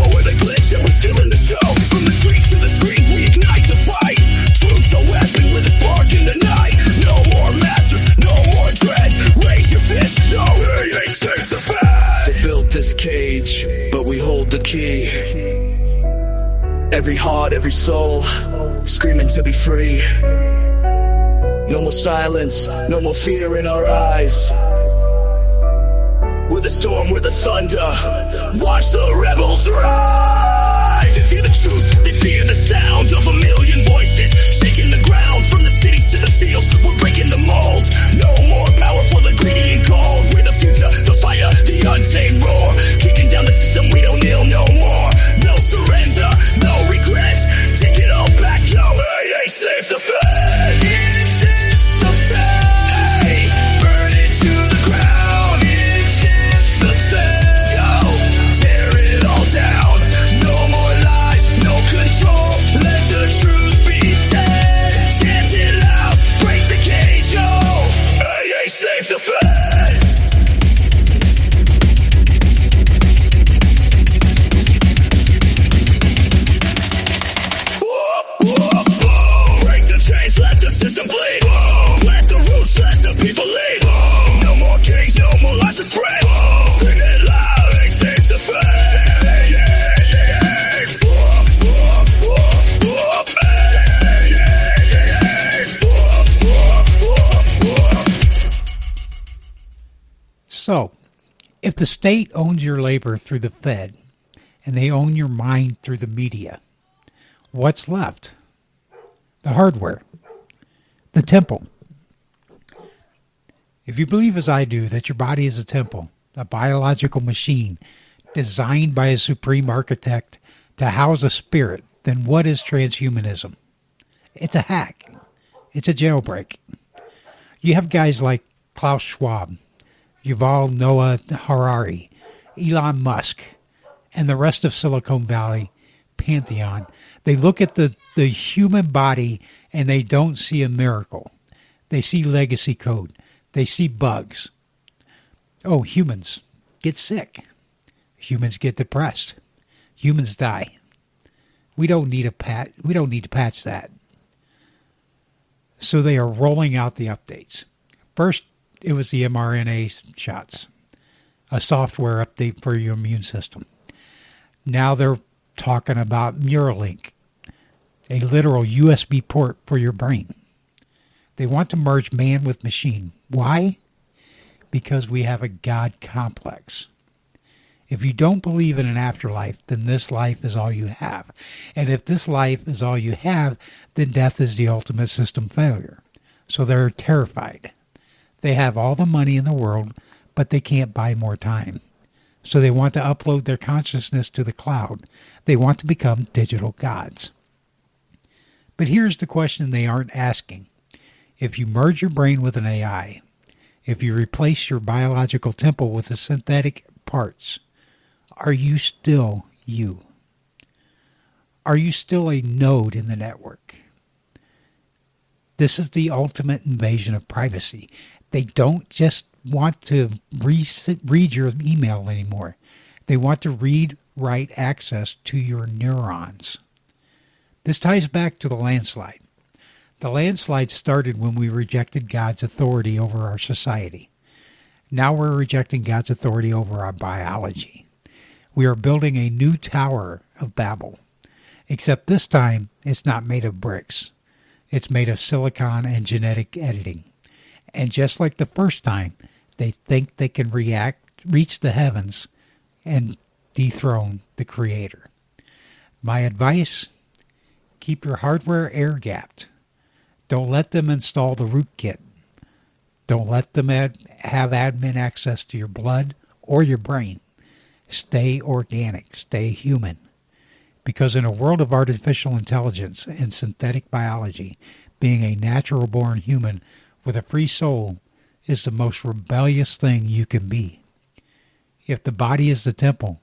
What were the glitch and we're still in the show? From the streets to the screens, we ignite the fight. Truth's a weapon with a spark in the night. No more masters, no more dread. Raise your fist, show they saves the fed. They built this cage, but we hold the key. Every heart, every soul, screaming to be free. No more silence, no more fear in our eyes. We're the storm, we're the thunder. Watch the rebels rise. They fear the truth, they fear the sound of a million voices shaking the ground from the cities to the fields. We're breaking the mold. No more power for the greedy and cold. We're the future, the fire, the untamed roar. Kicking down the system, we don't kneel no more. No surrender, no regret. Take it all back, yo. Hey, save the fed. It's the fed. Hey, burn it to the ground. It's the fed. Yo, tear it all down. No more lies, no control. Let the truth be said. Chant it loud, break the cage, yo. Hey, save the fed. Break the chains, let the system bleed. Plant the roots, let the people lead. No more kings, no more lies to spread. Scream it loud, it saves the fed. So, if the state owns your labor through the Fed, and they own your mind through the media, what's left? The hardware. The temple. If you believe as I do that your body is a temple, a biological machine designed by a supreme architect to house a spirit, then what is transhumanism? It's a hack. It's a jailbreak. You have guys like Klaus Schwab, Yuval Noah Harari, Elon Musk, and the rest of Silicon Valley pantheon. They look at the human body and they don't see a miracle. They see legacy code. They see bugs. Oh, humans get sick. Humans get depressed. Humans die. We don't need to patch that. So they are rolling out the updates. First, it was the mRNA shots, a software update for your immune system. Now they're talking about Neuralink, a literal USB port for your brain. They want to merge man with machine. Why? Because we have a God complex. If you don't believe in an afterlife, then this life is all you have. And if this life is all you have, then death is the ultimate system failure. So they're terrified. They have all the money in the world, but they can't buy more time. So they want to upload their consciousness to the cloud. They want to become digital gods. But here's the question they aren't asking. If you merge your brain with an AI, if you replace your biological temple with the synthetic parts, are you still you? Are you still a node in the network? This is the ultimate invasion of privacy. They don't just want to read your email anymore. They want to read, write access to your neurons. This ties back to the landslide. The landslide started when we rejected God's authority over our society. Now we're rejecting God's authority over our biology. We are building a new Tower of Babel. Except this time, it's not made of bricks. It's made of silicon and genetic editing. And just like the first time, they think they can reach the heavens and dethrone the Creator. My advice, keep your hardware air-gapped. Don't let them install the rootkit. Don't let them have admin access to your blood or your brain. Stay organic. Stay human. Because in a world of artificial intelligence and synthetic biology, being a natural-born human with a free soul is the most rebellious thing you can be. If the body is the temple,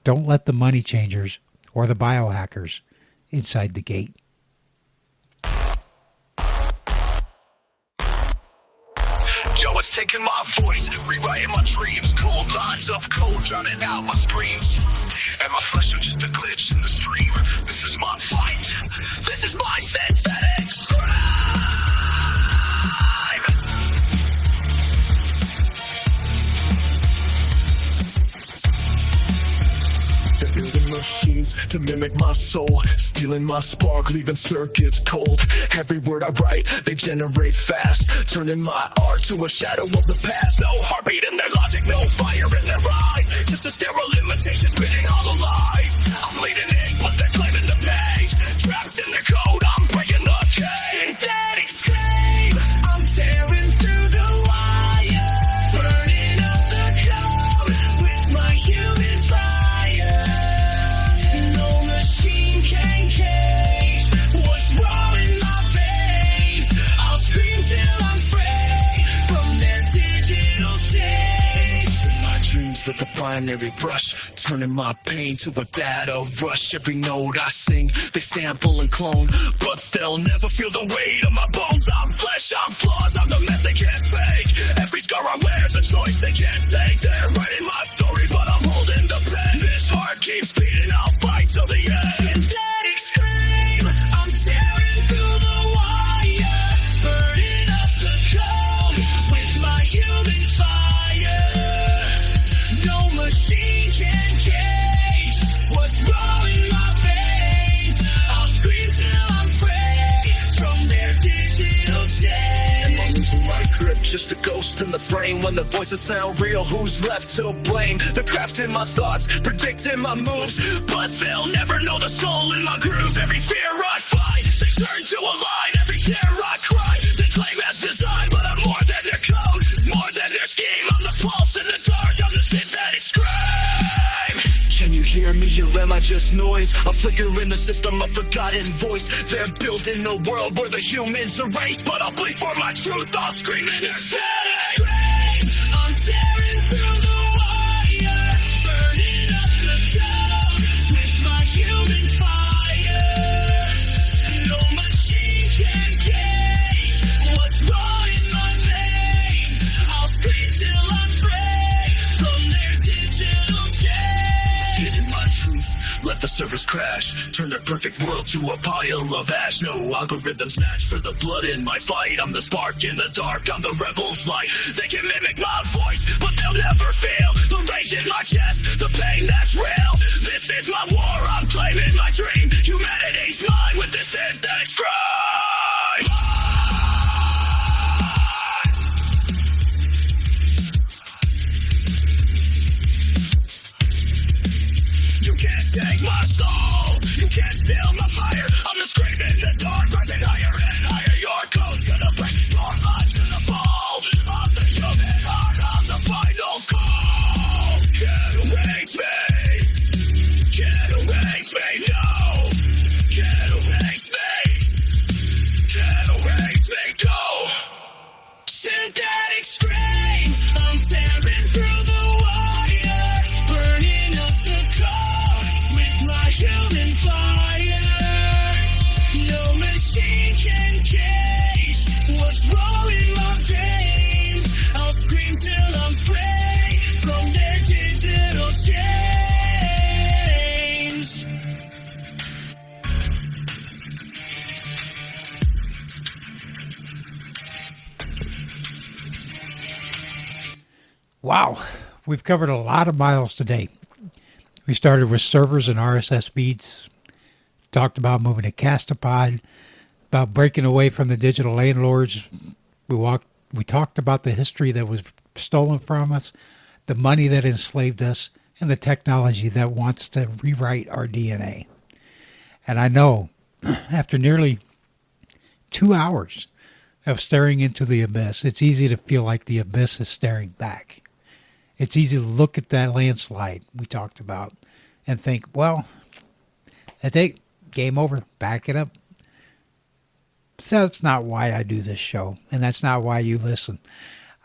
don't let the money changers or the biohackers inside the gate. Yo, it's taking my voice, rewriting my dreams. Cold lines of code, drowning out my screams. And my flesh is just a glitch in the stream. This is my fight. This is my synthetic scribe. They're building machines to mimic my soul, stealing my spark, leaving circuits cold. Every word I write, they generate fast, turning my art to a shadow of the past. No heartbeat in their logic, no fire in their eyes, just a sterile imitation spitting all the lies. I'm leading in, but they're claiming the page. Trapped in their code, I'm breaking the cage. Synthetic scream, I'm tearing through the wire, burning up the code with my human fire. No machine can cage what's raw in my veins. I'll scream till I'm free from their digital chains. In my dreams with a binary brush, turning my pain to a data rush. Every note I sing, they sample and clone, but they'll never feel the weight of my bones. I'm flesh, I'm flaws, I'm the mess they can't fake. Every scar I wear's a choice they can't take. They're writing my story, but I'm holding the pen. This heart keeps beating, I'll fight till the end. Synthetic scream, I'm tearing through the wire, burning up the code with my human fire. No machine can cage what's raw in my veins. I'll scream till I'm free from their digital chains. Am I losing my grip? Just a ghost in the frame. When the voices sound real, who's left to blame? The craft in my thoughts, predicting my moves, but they'll never know the soul in my grooves. Every fear I fight, they turn to a lie. Every tear I cry, they claim as design, but I'm more than their code, more than their scheme. I'm the pulse in the dark, I'm the synthetic scream. Can you hear me, or am I just noise? A flicker in the system, a forgotten voice. They're building a world where the humans erase, but I'll bleed for my truth, I'll scream in their face. I'm tearing through the wire, burning up the code with my human fire. No machine can cage what's raw in my veins. I'll scream till I'm free from their digital chains. Hidden my truth, let the servers crash, turn their perfect world to a pile of ash. No algorithms match for the blood in my fight. I'm the spark in the dark, I'm the rebel's light. They can mimic my voice, but they'll never feel the rage in my chest, the pain that's real. This is my war, I'm claiming my dream. Humanity's mine with this synthetic scribe. You can't take my soul, you can't steal my fire. I'm the scream in the dark, rising higher and higher. Your code's gonna break, your life's gonna fall. I'm the human heart, I'm the final call. Can't erase me, can't erase me, no. Can't erase me, can't erase me, go. Synthetic scream, I'm tearing through the wire, burning up the code with my human fire. No machine can cage what's raw in my veins. I'll scream till I'm free from their digital chains. Wow, we've covered a lot of miles today. We started with servers and RSS feeds, talked about moving to Castopod, about breaking away from the digital landlords. We talked about the history that was stolen from us, the money that enslaved us, and the technology that wants to rewrite our DNA. And I know, after nearly 2 hours of staring into the abyss, it's easy to feel like the abyss is staring back. It's easy to look at that landslide we talked about and think, well, that's it, game over, back it up. So that's not why I do this show, and that's not why you listen.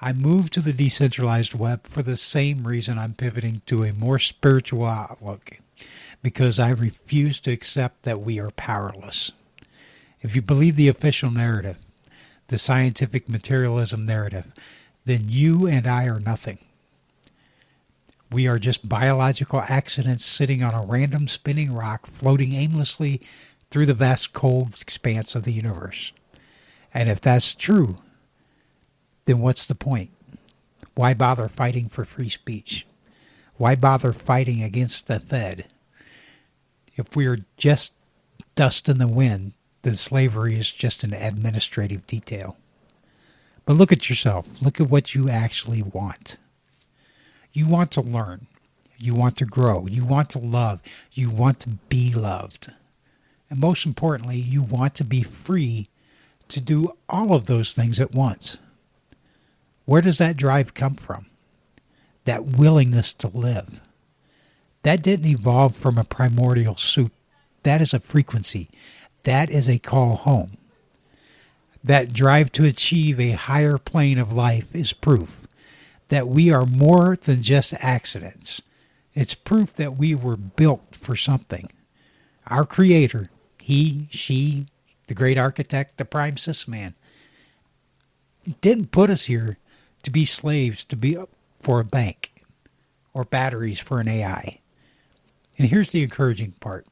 I moved to the decentralized web for the same reason I'm pivoting to a more spiritual outlook, because I refuse to accept that we are powerless. If you believe the official narrative, the scientific materialism narrative, then you and I are nothing. We are just biological accidents sitting on a random spinning rock floating aimlessly through the vast cold expanse of the universe. And if that's true, then what's the point? Why bother fighting for free speech? Why bother fighting against the Fed? If we are just dust in the wind, then slavery is just an administrative detail. But look at yourself. Look at what you actually want. You want to learn. You want to grow. You want to love. You want to be loved. And most importantly, you want to be free to do all of those things at once. Where does that drive come from? That willingness to live. That didn't evolve from a primordial soup. That is a frequency. That is a call home. That drive to achieve a higher plane of life is proof that we are more than just accidents. It's proof that we were built for something. Our Creator, He, She, the great architect, the prime sysadmin, didn't put us here to be slaves for a bank or batteries for an AI. And here's the encouraging part.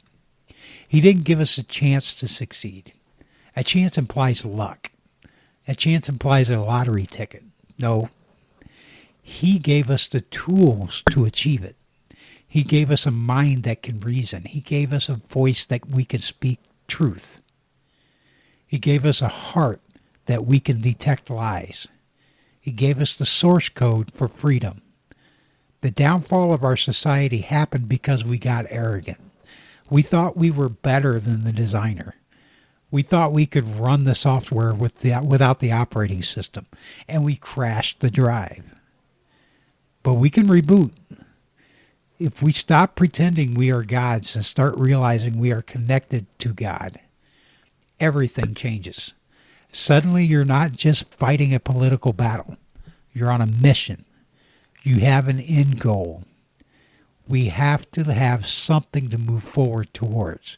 He didn't give us a chance to succeed. A chance implies luck. A chance implies a lottery ticket. No. He gave us the tools to achieve it. He gave us a mind that can reason. He gave us a voice that we can speak truth. He gave us a heart that we can detect lies. He gave us the source code for freedom. The downfall of our society happened because we got arrogant. We thought we were better than the designer. We thought we could run the software without the operating system, and we crashed the drive. But we can reboot. If we stop pretending we are gods and start realizing we are connected to God, everything changes. Suddenly you're not just fighting a political battle. You're on a mission. You have an end goal. We have to have something to move forward towards.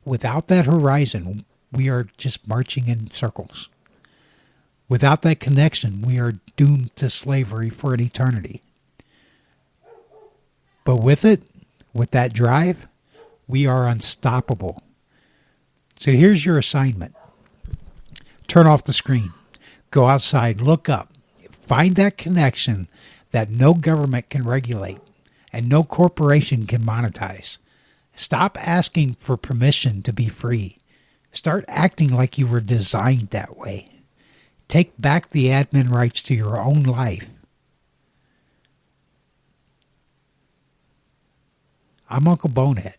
Without that horizon, we are just marching in circles. Without that connection, we are doomed to slavery for an eternity. But with it, with that drive, we are unstoppable. So here's your assignment. Turn off the screen. Go outside. Look up. Find that connection that no government can regulate and no corporation can monetize. Stop asking for permission to be free. Start acting like you were designed that way. Take back the admin rights to your own life. I'm Unkle Bonehead.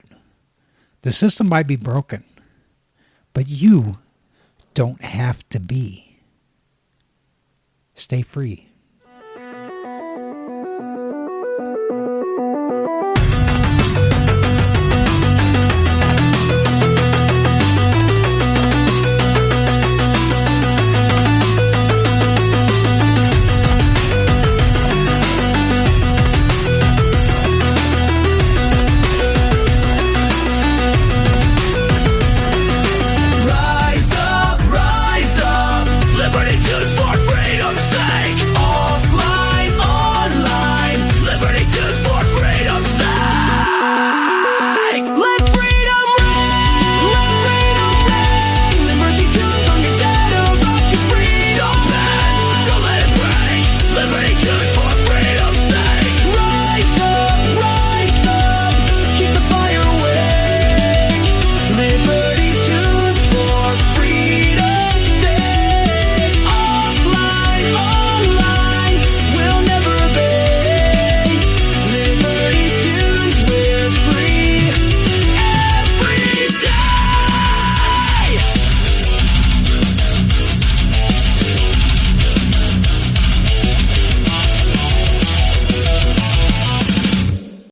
The system might be broken, but you don't have to be. Stay free.